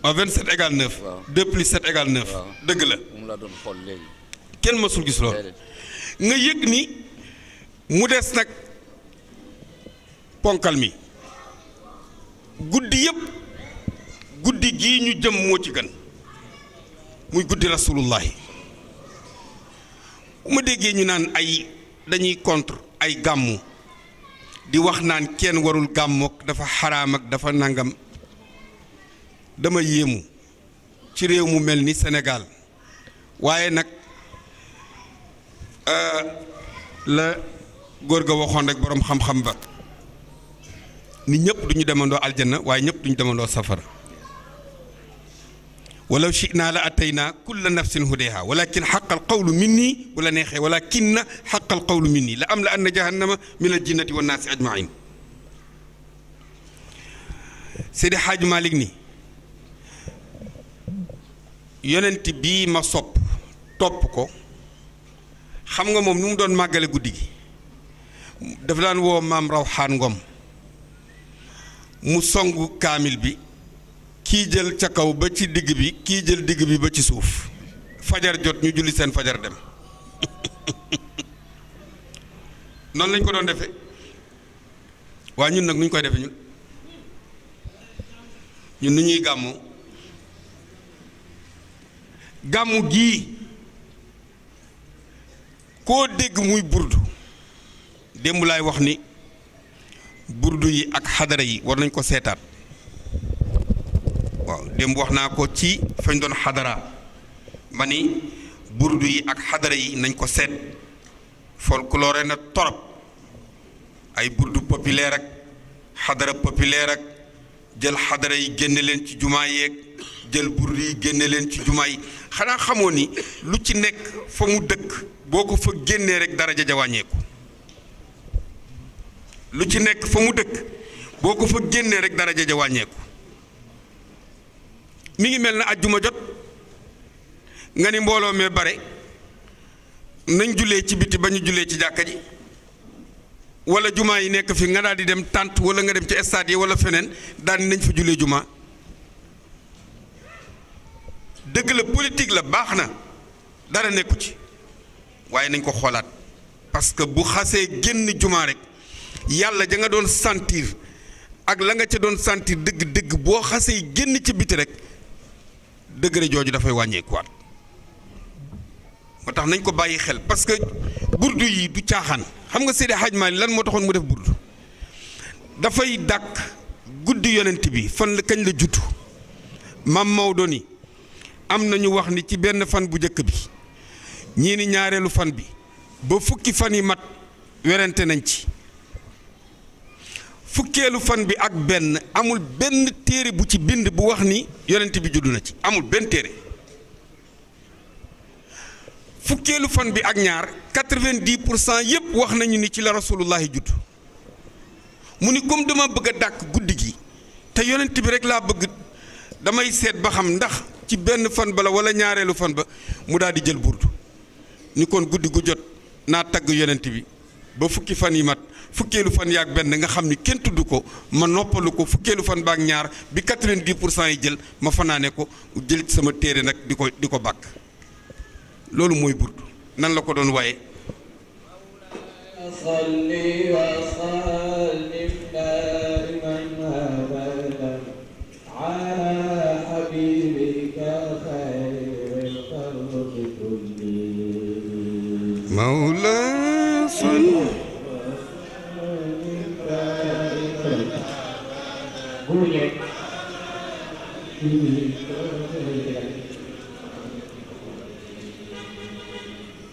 waaw 27 égal 9. waaw 2 plus 7 égal 9. waaw dëgg la. moom laa doon xool léegi. kenn mësul gis loolu. nga yëg ni mu des nag ponkal mi guddi yëpp guddi gii ñu jëm moo ci gën muy guddi rasulullahi bu ma déggee ñu naan ay dañuy contre ay gàmmu di wax naan kenn warul gàmmook dafa xaraam ak dafa nangam dama yéemu ci réew mu mel ni Sénégal waaye nag la góor ga waxoon rek boroom xam-xam ba ni ñëpp duñu demandoo aljanna waaye ñëpp duñu demandoo safara walaw shi'naa la ataynaa kulla nafsin hudaha walakin xaqal qawlu minni wala neexee walakinna xaqal qawlu minni la am la anna jahannama min al jinnati wa naasi ajmain Seydi Hadj Malick ni yonent bii ma sopp topp ko xam nga moom nu mu doon màggale guddi gi dafa daan woo maam Rawxaan Ngom mu songu kaamil bi kii jël ca kaw ba ci digg bi kii jël digg bi ba ci suuf fajar jot ñu julli seen fajar dem noonu lañ ko doon defee waaye ñun nag nu ñu koy defee ñun nu ñuy gàmmu gàmmu gii koo dégg muy burdu démb laay wax ni burdu yi ak xadara yi war nañ ko seetaat waaw démb wax naa ko ci fañ doon xadara ma ni burdu yi ak xadara yi nañ ko seet folklore na torop ay burdu populaire ak xadara populaire ak jël xadara yi génne leen ci jumaa yeeg jël burdu yi génne leen ci jumaa yi xanaa xamoo ni lu ci nekk fa mu dëkk boo ko fa génnee rek daraja ja wàññeeku lu ci nekk fa mu dëkk boo ko fa génnee rek daraja ja wàññeeku mi ngi mel na ajjuma jot nga ni mbooloo mee bare nañ jullee ci biti ba ñu jullee ci jàkka ji wala jumaa yi nekk fi nga daal di dem tànt wala nga dem ci stade yi wala feneen daal nañ fa jullee jumaa dëgg la politique la baax na dara nekku ci waaye nañ ko xoolaat parce que bu xasee génn jumaa rek yàlla ja nga doon sentir ak la nga ca doon sentir dëgg-dëgg boo xasee génn ci biti rek degré jooju dafay wàññeekuwaat moo tax nañ ko bàyyi xel parce que burdu yi du caaxaan xam nga Seydi Hadj Malick lan moo taxoon mu def burdu dafay dàkk guddi yonent bi fan la kañ la juddu Maam Maodo ni am na ñu wax ni ci benn fan bu njëkk bi ñii ni ñaareelu fan bi ba fukki fan yi mat werante nañ ci fukkeelu fan bi ak benn amul benn téere bu ci bind bu wax ni yonent bi juddu na ci amul benn téere fukkeelu fan bi ak ñaar 90% yépp wax nañu ni ci la rasulullahi judd mu ni comme dama bëgg a dàkk guddi gi te yonent bi rek laa bëgg damay seet ba xam ndax ci benn fan ba la wala ñaareelu fan ba mu daal di jël burdu ni kon guddi gu jot naa tagg yonent bi ba fukki fan yi mat fukkeelu fan yaak benn nga xam ni kenn tudd ko ma noppalu ko fukkeelu fan baak ñaar bi 90% yi jël ma fanaane ko jël ci sama téere nag di ko bàkk loolu mooy burdu nan la ko doon waaye salli wa sallim daiman abadan ala habibika khayril khalqi kullihim mawla salli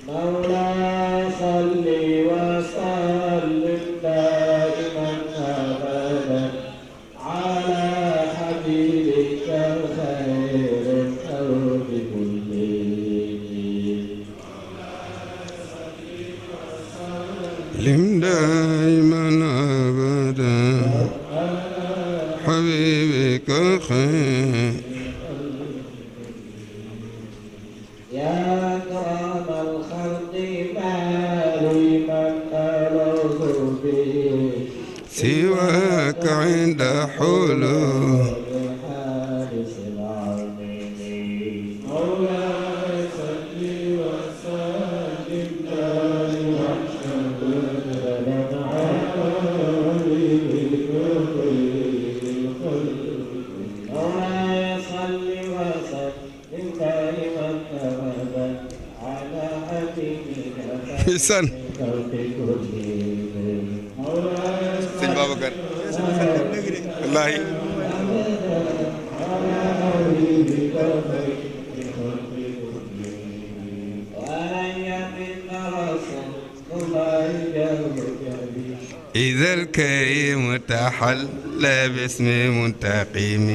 مولا صل وسلم دائما ابدا على حبيبك خير الخلق كلهم لم دائما ابدا حبيبي سواك عند حلول حارس العالمين مولاي صل وسلم دائما أبدا على حبيبك خير الخلق مولاي صل وسلم دائما أبدا على حبيبك حسن sëñ Babacar wallaahi إذا الكريم تحلى باسم منتقم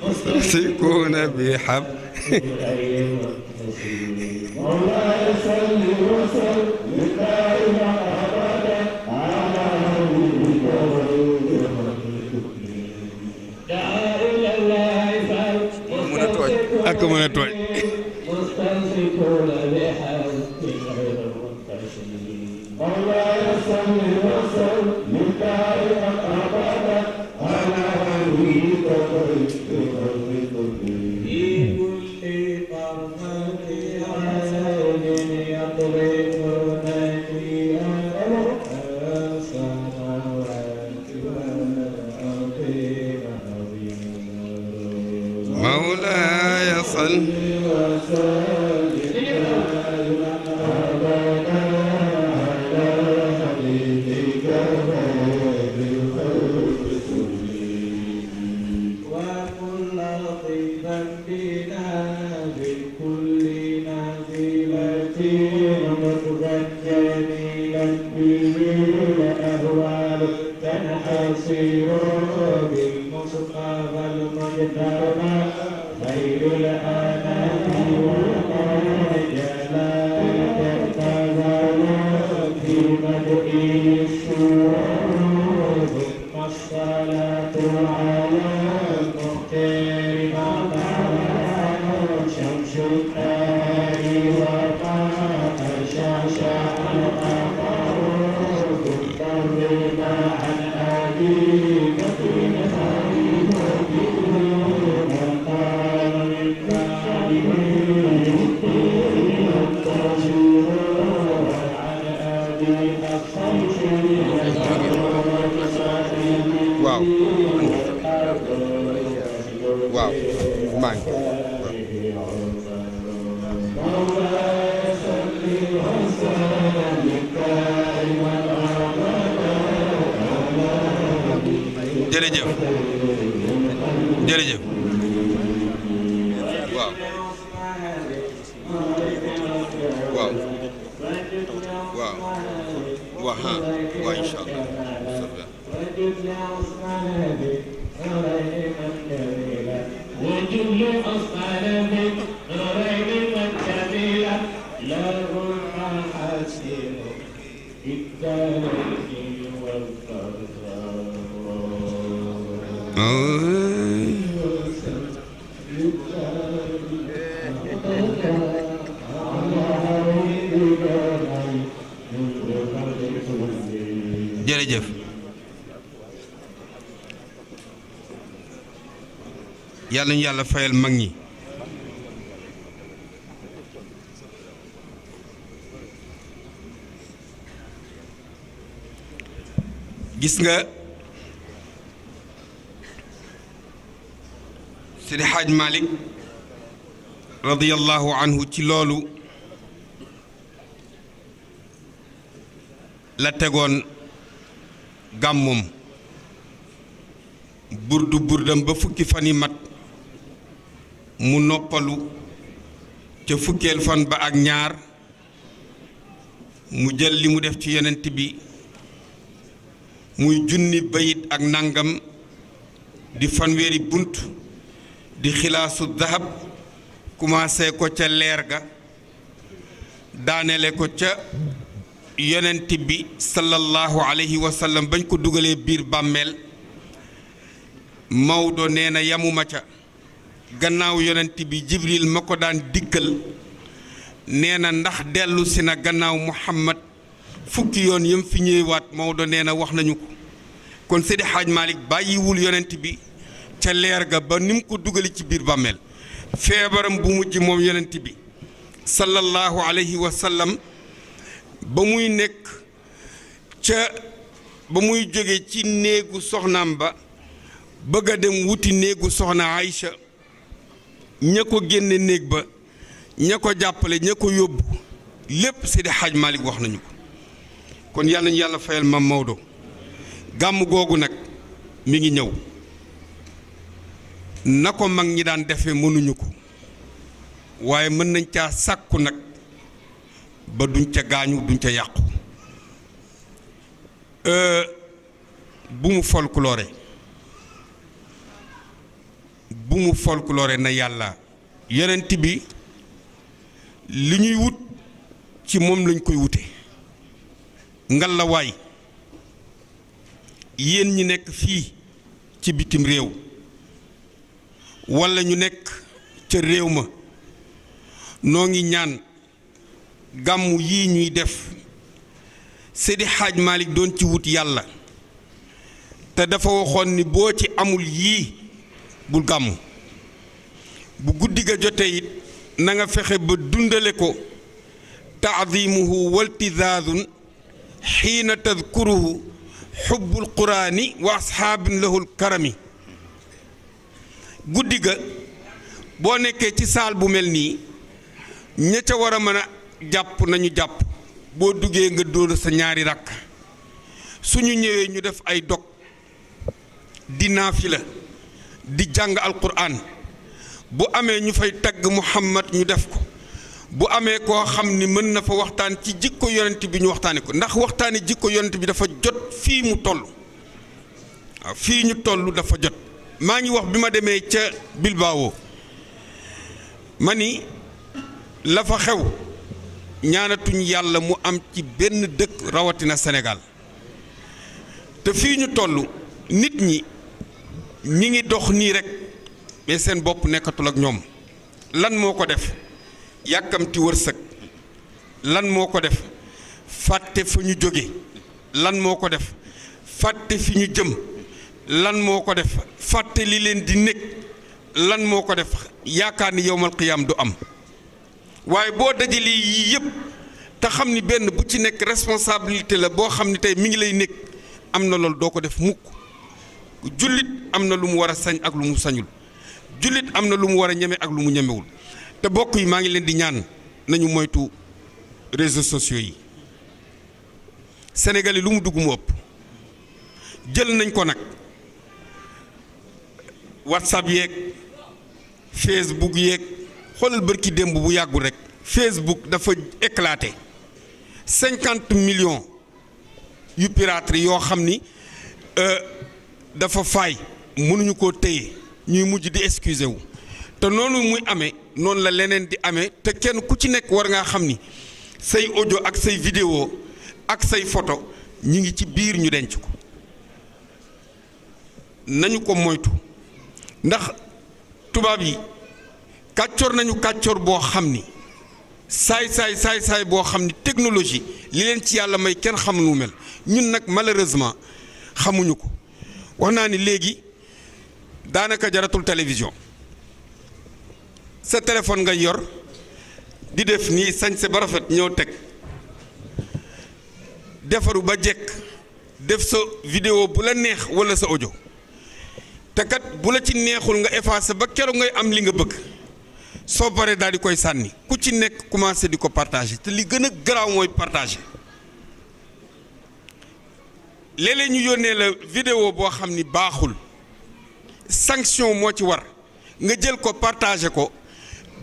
مستمسكون بحب مولاي صل وسلم دائما ابدا على حبيبك دعا الى الله ak mën a tooñ مستمسكون بحبك غير منتشرين مولاي صل وسلم دائما ابدا على حبيبك في كل مرمى عين يطرقونني السماوات والأرض مولاي صل تنحصر بالمصطفى المجتبى خير الأنام والجلال تتبع في مدئه السرور ثم الصلاة على المختار مطلع شمس النار وما شاشع القمر ثم الرضا عن أبيك في حبيبك وقال من بعده عن أبيك الصيف waaw waaw maa ngi jërëjëf jërëjëf waaw waaw waaw waaw waaw incha allah وجل أصحاب نورين من كميلة له المحاسن في الدارين jërëjëf yàlla ñu yàlla fayal mag ñi gis nga Seydi Hadj Malick radiyallahu anhu ci loolu la tegoon gàmmum burdam ba fukki fan yi mat mu noppalu ca fukkeel fan ba ak ñaar mu jël li mu def ci yonent bi muy junni bayit ak nangam di fanweeri bunt di xilaasu dahab commencé ko ca leer ga daanele ko ca yonent bi sallallahu alayhi wa sallam bañ ko dugalee biir bàmmeel Maodo nee na yamuma ca gannaaw yonent bi Jibril ma ko daan dikkal nee na ndax dellu si na gannaaw Muhammad fukki yoon yëm fi ñëwaat Maodo nee na wax nañu ko kon Seydi Hadj Malick bàyyiwul yonent bi ca leer ga ba ni mu ko dugali ci biir bàmmeel feebaram bu mujj moom yonent bi sallallahu alayhi wa sallam ba muy nekk ca ba muy jóge ci néegu soxnaam ba bëgg a dem wuti néegu soxna Aïcha ña ko génne néeg ba ña ko jàppale ña ko yóbbu lépp Seydi Hadj Malick wax nañu ko kon yàlla nañu yàlla fayal Mam Maodo gàmm googu nag mi ngi ñëw na ko mag ñi daan defee mënuñu ko waaye mën nañ caa sàkku nag ba duñ ca gaañu duñ ca yàqu bu mu folklore na yàlla yonent bi li ñuy wut ci moom lañ koy wute ngalawaay yéen ñi nekk fii ci bitim réew walla ñu nekk ca réew ma noo ngi ñaan gàmmu yii ñuy def Seydi Hadj Malick doon ci wut yàlla te dafa waxoon ni boo ci amul yii bul gàmmu bu guddi ga jotee it na nga fexe ba dundale ko taadimuhu waltizaazun xiina tadkuruhu xubbul quraani wa asxaabin lahul karami guddi ga boo nekkee ci saal bu mel nii ña ca war a mën a jàpp nañu jàpp boo duggee nga dóor sa ñaari rakk suñu ñëwee ñu def ay dog di naafila di jàng alquran bu amee ñu fay tagg Muhammad ñu def ko bu amee koo xam ni mën na fa waxtaan ci jikko yonent bi ñu waxtaane ko ndax waxtaane jikko yonent bi dafa jot fii mu toll waaw fii ñu toll dafa jot maa ngi wax bi ma demee ca Bilbao ma ni la fa xew ñaanatuñ yàlla mu am ci benn dëkk rawatina Sénégal te fii ñu toll nit ñi ngi dox nii rek mais seen bopp nekkatul ak ñoom lan moo ko def yàkkamti wërsëg lan moo ko def fàtte fa ñu jóge lan moo ko def fàtte fi ñu jëm lan moo ko def fàtte li leen di nekk lan moo ko def yaakaar ni yowmal qiyaam du am waaye boo dajale yii yëpp te xam ni benn bu ci nekk responsabilité la boo xam ni tey mi ngi lay nekk am na loolu doo ko def mukk jullit am na lu mu war a sañ ak lu mu sañul jullit am na lu mu war a ñeme ak lu mu ñemewul te bokk yi maa ngi leen di ñaan nañu moytu réseaux sociaux yi Sénégal yi lu mu dugg mu ëpp jël nañ ko nag WhatsApp yeeg Facebook yeeg xoolal bërki démb bu yàggul rek Facebook dafa éclaté 50 millions yu piraterie yoo xam ni dafa faay mënuñu koo téye ñuy mujj di excusé wu te noonu muy amee noonu la leneen di amee te kenn ku ci nekk war ngaa xam ni say audio ak say vidéo ak say photo ñi ngi ci biir ñu denc ko nañu ko moytu ndax tubaab yi kàccoor nañu kàccoor boo xam ni saay boo xam ni technologie li leen ci yàlla may kenn xamul nu mel ñun nag malheureusement xamuñu ko wax naa ni léegi daanaka jaratul télévision sa téléphone nga yor di def nii sañse ba rafet ñëw teg defaru ba jekk def sa vidéo bu la neex walla sa audio te kat bu la ci neexul nga effacé ba keroog ngay am li nga bëgg soo paree daal di koy sànni ku ci nekk commencé di ko partager te li gën a garaaw mooy partager léeg-léeg ñu yónnee la vidéo boo xam ni baaxul sanction moo ci war nga jël ko partager ko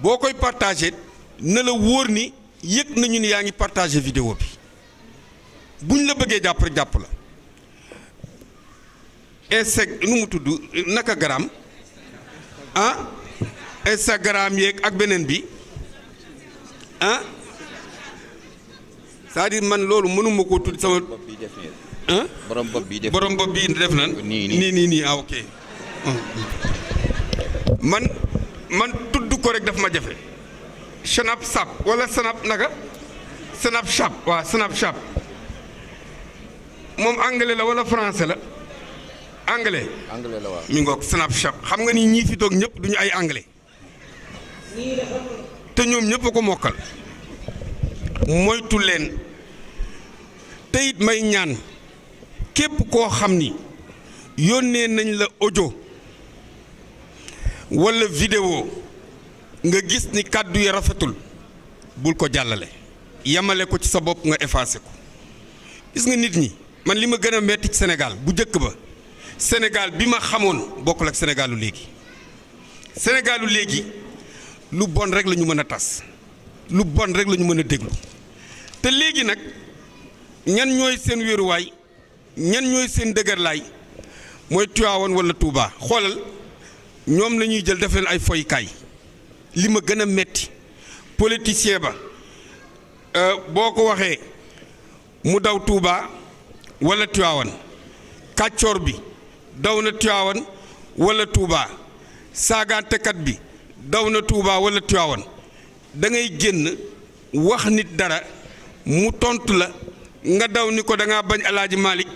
boo koy partager na la wóor ni yëg nañu ni yaa ngi partager vidéo bi buñ la bëggee jàpp rek jàpp la nu mu tudd naka garaam Instagram yeeg ak beneen bi c'est-à-dire man loolu mënuma koo tudd sama borom bopp bi def nan nii ok man tudd ko rek daf ma jafe Snapchat wala Snapchat waaw Snapchat moom anglais la wala français la anglais la waaw mi ngoog Snapchat xam nga ni ñii fi toog ñëpp duñu ay anglais te ñoom ñëpp a ko mokkal moytu leen te it may ñaan képp koo xam ni yónnee nañ la audio walla vidéo nga gis ni kàddu yi rafetul bul ko jàllale yamale ko ci sa bopp nga effacé ko gis nga nit ñi man li ma gën a metti ci Sénégal bu njëkk ba Sénégal bi ma xamoon bokkul ak Sénégalu léegi Sénégalu léegi lu bon rek la ñu mën a tas lu bon rek la ñu mën a déglu te léegi nag ñan ñooy seen wéeruwaay ñan ñooy seen dëgërlaay mooy Tivaouane walla Touba xoolal ñoom la ñuy jël def leen ay foykaay li ma gën a metti politicien ba boo ko waxee mu daw Touba walla Tivaouane kàccoor bi daw na Tivaouane walla Touba saagaantekat bi daw na Touba walla Tivaouane da ngay génn wax nit dara mu tontu la nga daw ni ko da ngaa bañ Alaaji Malick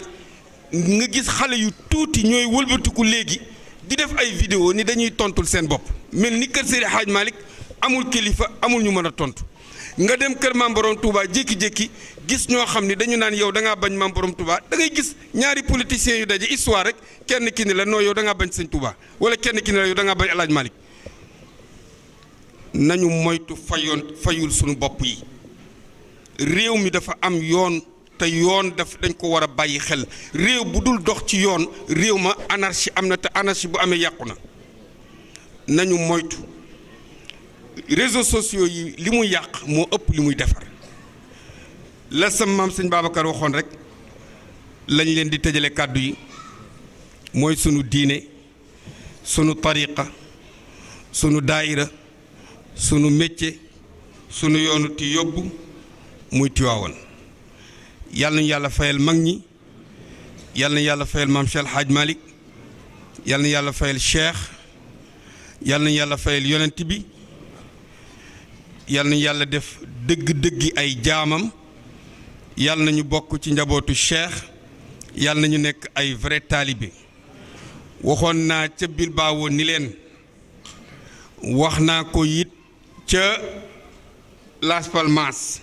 nga gis xale yu tuuti ñooy wëlbatiku léegi di def ay vidéo ni dañuy tontul seen bopp mel ni kër Seydi Hadj Malick amul kilifa amul ñu mën a tontu nga dem kër Maam Borom Touba jékki-jékki gis ñoo xam ni dañu naan yow da ngaa bañ Maam Borom Touba da ngay gis ñaari politiciens yu daje histoire rek kenn ki ni la non yow da ngaa bañ Sëñ Touba wala kenn ki ni la yow da ngaa bañ Alaaji Malick nañu moytu fayul sunu bopp yi réew mi dafa am yoon te yoon dañ ko war a bàyyi xel réew bu dul dox ci yoon réew ma anarchie am na te anarchie bu amee yàqu na nañu moytu réseaux sociaux yi li muy yàq moo ëpp li muy defar la sam maam sëñ Babacar waxoon rek lañ leen di tëjale kàddu yi mooy sunu diine sunu tariqa sunu daayira sunu métier sunu yoonu ti yóbbu muy Tiwaawan yàlla nañu yàlla fayal mag ñi yàlla na yàlla fayal maam Cheikh Hadj Malick yàlla na yàlla fayal Cheikh yàlla nañu yàlla fayal yonent bi yàlla nañu yàlla def dëgg-dëggi ay jaamam yàlla nañu bokk ci njabootu Cheikh yàlla nañu nekk ay vrai talibé waxoon naa ca Bilbao ni leen wax naa ko it ca Las Palmas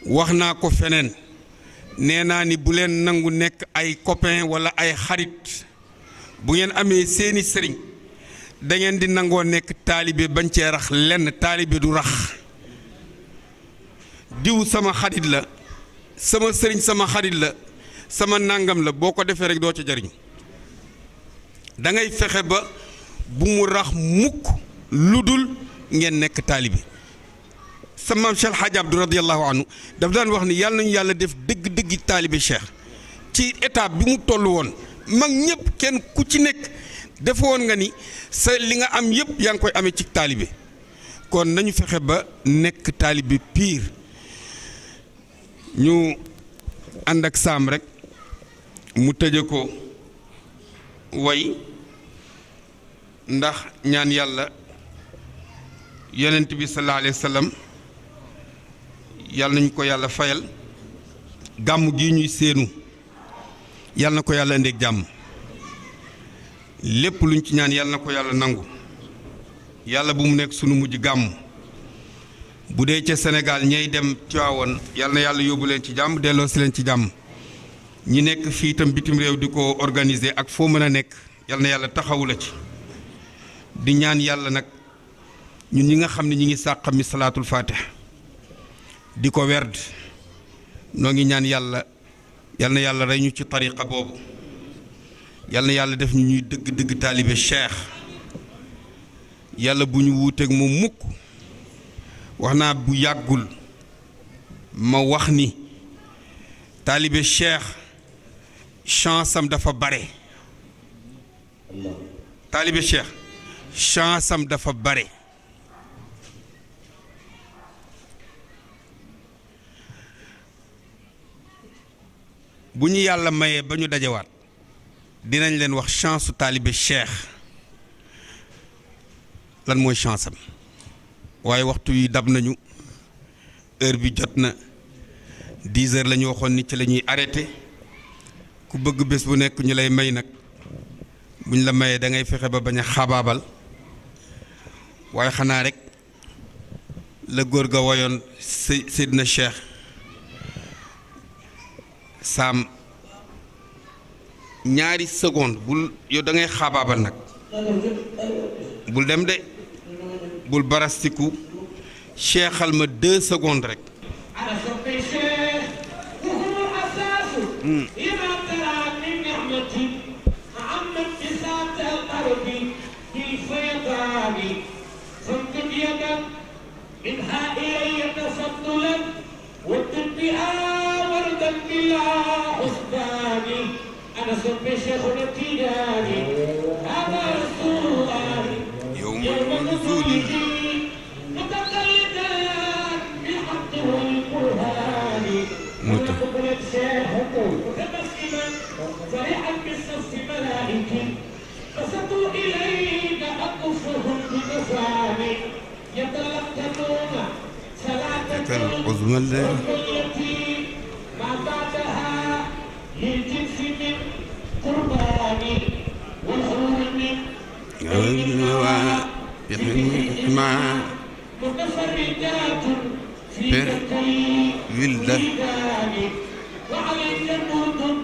wax naa ko feneen nee naa ni bu leen nangu nekk ay copain walla ay xarit bu ngeen amee seeni sëriñ da ngeen di nangoo nekk taalibe bañ cee rax lenn taalibe du rax diw sama xarit la sama sëriñ sama xarit la sama nangam la boo ko defee rek doo ca jariñ da ngay fexe ba bu mu rax mukk lu dul ngeen nekk taalibe sa maam Cheikh Hadj Abdou radiyallahu anhu daf daan wax ni yàlla nañu yàlla def dëgg-dëggi taalibe Cheikh ci étape bi mu toll woon mag ñëpp kenn ku ci nekk dafa woon nga ni sa li nga am yëpp yaa ngi koy amee ci taalibe kon nañu fexe ba nekk taalibe pire ñu ànd ak saam rek mu tëje ko way ndax ñaan yàlla yonent bi sallallahu alayhi wa sallam yàlla nañu ko yàlla fayal gàmm gi ñuy séenu yàlla na ko yàlla indeeg jàmm lépp luñ ci ñaan yàlla na ko yàlla nangu yàlla bu mu nekk sunu mujj gàmm bu dee ca Sénégal ñay dem Tiwaawan yàlla na yàlla yóbbu leen ci jàmm delloo si leen ci jàmm ñi nekk fii itam bitim réew di ko organiser ak foo mën a nekk yàlla na yàlla taxawu la ci di ñaan yàlla nag ñun ñi nga xam ne ñi ngi sàq mi salaatul faatiha di ko werd noo ngi ñaan yàlla yal na yàlla rey ñu ci tariqa boobu yal na yàlla def ñu ñuy dëgg-dëgg taalibe Cheikh yàlla bu ñu wuuteeg moom mukk wax naa bu yàggul ma wax ni taalibe Cheikh chance am dafa bare taalibe Cheikh chance am dafa bare bu ñu yàlla mayee ba ñu dajewaat dinañ leen wax chance su taalibe Cheikh lan mooy chance am waaye waxtu yi dab nañu heure bi jot na 10 heures la ñu waxoon ni ci la ñuy arrêté ku bëgg bés bu nekk ñu lay may nag buñ la mayee da ngay fexe ba bañ a xaabaabal waaye xanaa rek la góor ga woyoon Seydina Cheikh saam ñaari seconde bul yow da ngay xaabaabal nag bul dem de bul barastiku cheikhal ma 2 secondes rek منها إلي تفضلا وتبها وردا بلا حسباني أنا صب شيخنا التجاري هذا رسول الله يوم نزوله متقلدا بالحق والقرآن وتقبل شيخه متبسما فرحا بالصف ملائكي فسطوا إليك أقصهم بمسامي يتلقنون صلاة العظمى التي ما بعدها للجنس من قربان والحور من مع متفردات في بكي ولدان وعليك نور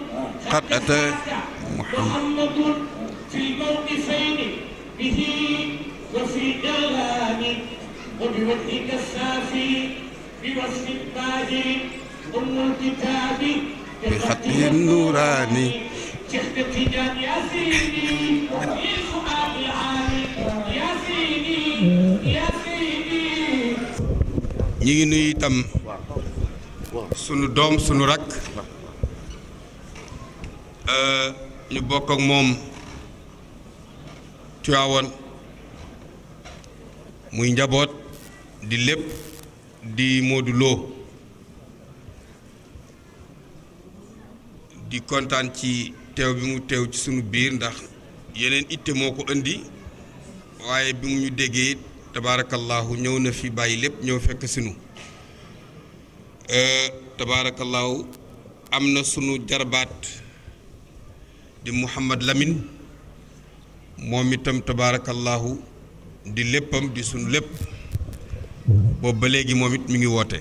قد أتى محمد في الموقفين به وفي جلال وبوجهك الصافي بوصف باهر أم الكتاب بخطه النوراني شيخ تيجان يا سيدي يا سؤال العالي يا سيدي يا سيدي ñi ngi nuyu itam sunu doom sunu rakk ñu bokk ak moom Tiwaawan muy njaboot di lépp di Modou Lo di kontaan ci teew bi mu teew ci sunu biir ndax yeneen itte moo ko indi waaye bi mu ñu déggee tabaarakallahu ñëw na fi bàyyi lépp ñëw fekk sinu tabaarakallahu am na sunu jarbaat di Mouhamad Lamine moom itam tabaarakallahu di léppam di sunu lépp boobu ba léegi moom it mi ngi woote.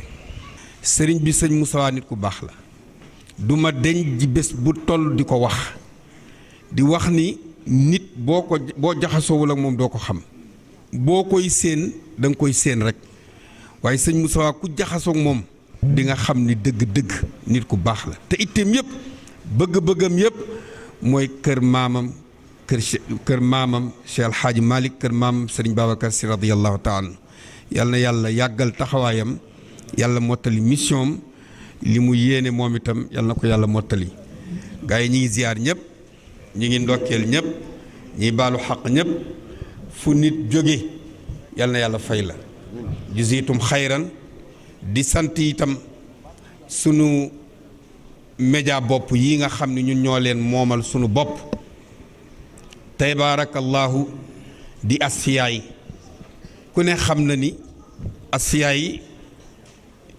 sëriñ bi sëñ Moussa nit ku baax la du ma deñ ji bés bu toll di ko wax di wax ni nit boo jaxasoowul ak moom doo ko xam boo koy séen da nga koy séen rek waaye sëñ Moussa ku jaxasoog moom di nga xam ni dëgg-dëgg nit ku baax la te itteem yëpp bëgg-bëggam yëpp mooy kër maamam kër maamam Cheikh El Hadj Malick kër maamam Serigne Babacar Sy radiyallahu taala yal na yàlla yàggal taxawaayam yàlla mottali mission am li mu yéene moom itam yal na ko yàlla mottali gaa yi ñi ngi ziyaar ñëpp ñi ngi ndokkeel ñëpp ñiy baalu xaq ñëpp fu nit jóge yal na yàlla fay la juziitum xayran di sant itam sunu média bopp yi nga xam ne ñun ñoo leen moomal sunu bopp tabaarakallahu di asfiyaay ku ne xam na ni asfiyaay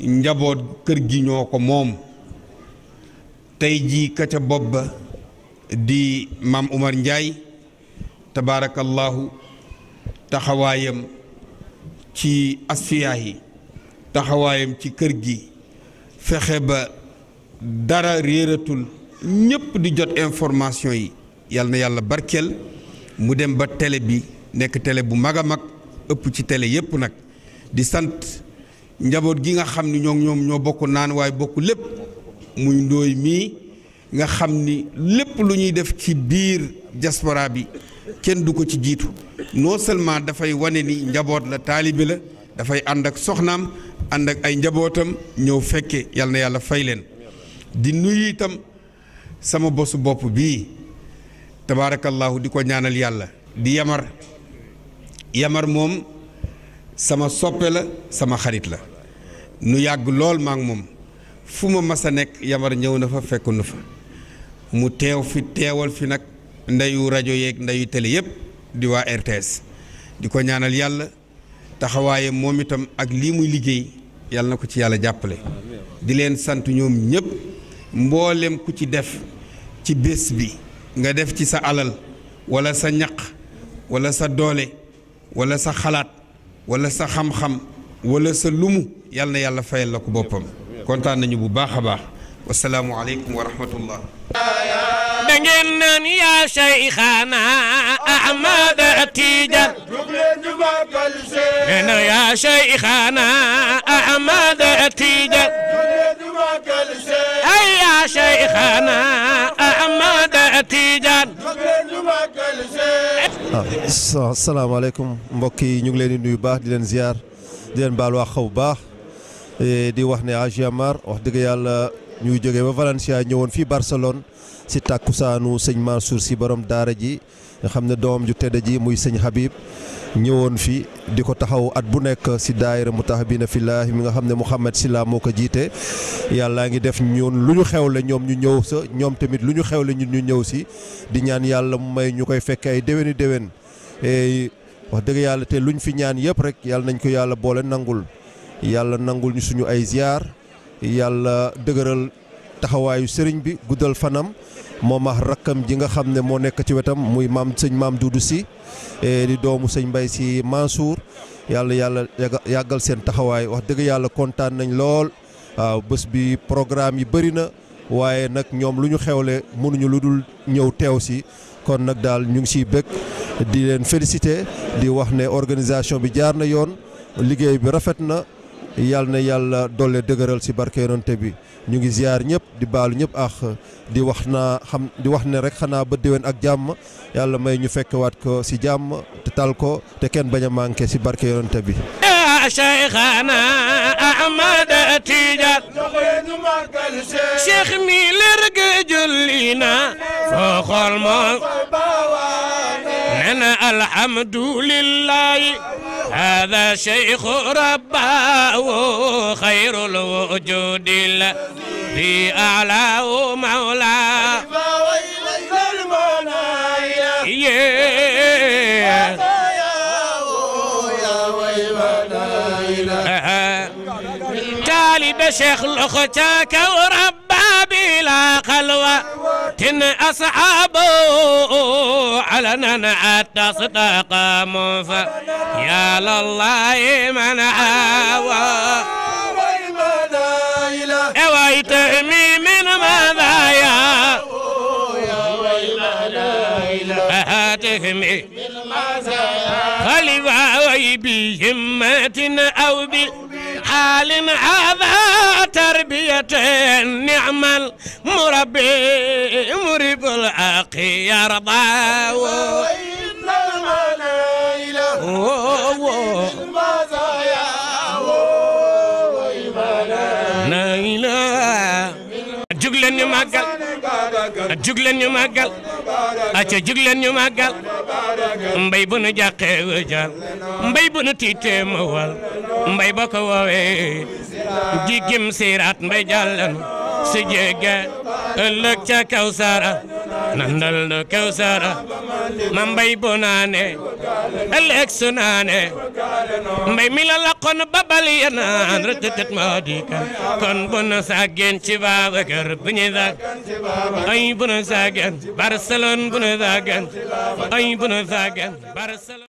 njaboot kër gi ñoo ko moom tey jii ka ca bopp ba di maam Umar Njaay tabaarakallahu taxawaayam ci asfiyaay taxawaayam ci kër gi fexe ba dara réeratul ñëpp di jot information yi yal na yàlla barkeel mu dem ba télé bi nekk télé bu mag a mag ëpp ci télé yépp nag di sant njaboot gi nga xam ni ñoom ñoo bokk naan waaye bokk lépp muy ndooy mii nga xam ni lépp lu ñuy def ci biir diaspora bi kenn du ko ci jiitu non seulement dafay wane ni njaboot la taalibe la dafay ànd ak soxnaam ànd ak ay njabootam ñëw fekke yal na yàlla fay leen di nuyu itam sama bosu bopp bii tabaarakallahu di ko ñaanal yàlla di yamar moom sama soppe la sama xarit la nu yàgg lool maak moom fu ma mas a nekk yamar ñëw na fa fekk nu fa mu teewal fi nag ndeyu rajo yeeg ndeyu télé yépp di waa RTS di ko ñaanal yàlla taxawaaye moom itam ak lii muy liggéey yàlla na ko ci yàlla jàppale di leen sant ñoom ñépp mboolem ku ci def ci bés bi nga def ci sa alal wala sa ñaq wala sa doole wala sa xalaat wala sa xam-xam wala sa lumu yàlla na yàlla fayal la ko boppam kontaan nañu bu baax a baax wasalaamu aleykum wa rahmatullah dangeen naan yaa Cheikhana Ahmad Tidiane nee na yaa Cheikhana Ahmad Tidiane ay yaa Cheikhana Ahmad Tidiane. asalaamaaleykum mbokk yi ñu ngi leen di nuyu baax di leen ziar di leen baal wax xaw baax di wax ne Hadj Amar wax dëgg yàlla ñuy jógee ba Valencia ñëwoon fii Barcelone si tàkkusaanu sëñ Mansour si borom daara ji nga xam ne doom ju tedd ji muy sëñ Habib ñëwoon fi di ko taxaw at bu nekk si daayira Mutahabina Fillah mi nga xam ne Mouhamed Silla moo ko jiite yàllaa ngi def ñun lu ñu xewle ñoom ñu ñëw sa ñoom tamit lu ñu xewle ñun ñu ñëw si di ñaan yàlla mu may ñu koy fekk ay déwéni déwén wax dëgg yàlla te luñ fi ñaan yëpp rek yàlla nañ ko yàlla boole nangul yàlla nangul ñu suñu ay ziar yàlla dëgëral taxawaayu sëriñ bi guddal fanam moom ak rakkam ji nga xam ne moo nekk ci wetam muy sëñ maam Doudou si di doomu sëñ Mbay si Mansour yàlla yàggal seen taxawaay wax dëgg yàlla kontaan nañ lool waaw bés bi programme yi bëri na waaye nag ñoom lu ñu xewle mënuñu lu dul ñëw teew si kon nag daal ñu ngi siy bëgg di leen féliciter di wax ne organisation bi jaar na yoon liggéey bi rafet na yàlla doole dëgëral si barke yonante bi ñu ngi ziar ñëpp di baalu ñëpp di wax ne rek xanaa ba déwén ak jàmm yàlla may ñu fekkwaat ko si jàmm te tal ko te kenn bañ a manqué si barke yonante bi. Cheikhana Ahmad Tidiane Cheikh mi leer ga julli na foo xool moom nana alhamdulillahi hada cheikh rabbahu xayrul wujudi la fi a'laa mawla taalibe cheikh loxo ca kaw rabba bila xalwa tin asxaabu alanan atastaqamu fa ya lallahi man awa ewaytami min madaya هاتهمي خليفة بهمة أو بحال هذا تربية نعم المربي مرب الحق يرضى jugleen ñu màggal jugleen ñu màggal acca jugleen ñu màggal mbay bu nu jàqee wëjal mbay bu nu tiitee ma wal mbay ba ko woowee jigim siiraat mbay jàllan si jege ëllëg ca Kawsara nandal na Kawsara ma mbay bu naane ëllëg su naane mbay mi la laqoon babal ya naan rëtëtët moo di kan kon bu nu sàggeen ci Babacar bu ñu sàgg ay bu nu sàggeen Barcelone bu nu sàggeen ay bu nu sàggeen Barcelone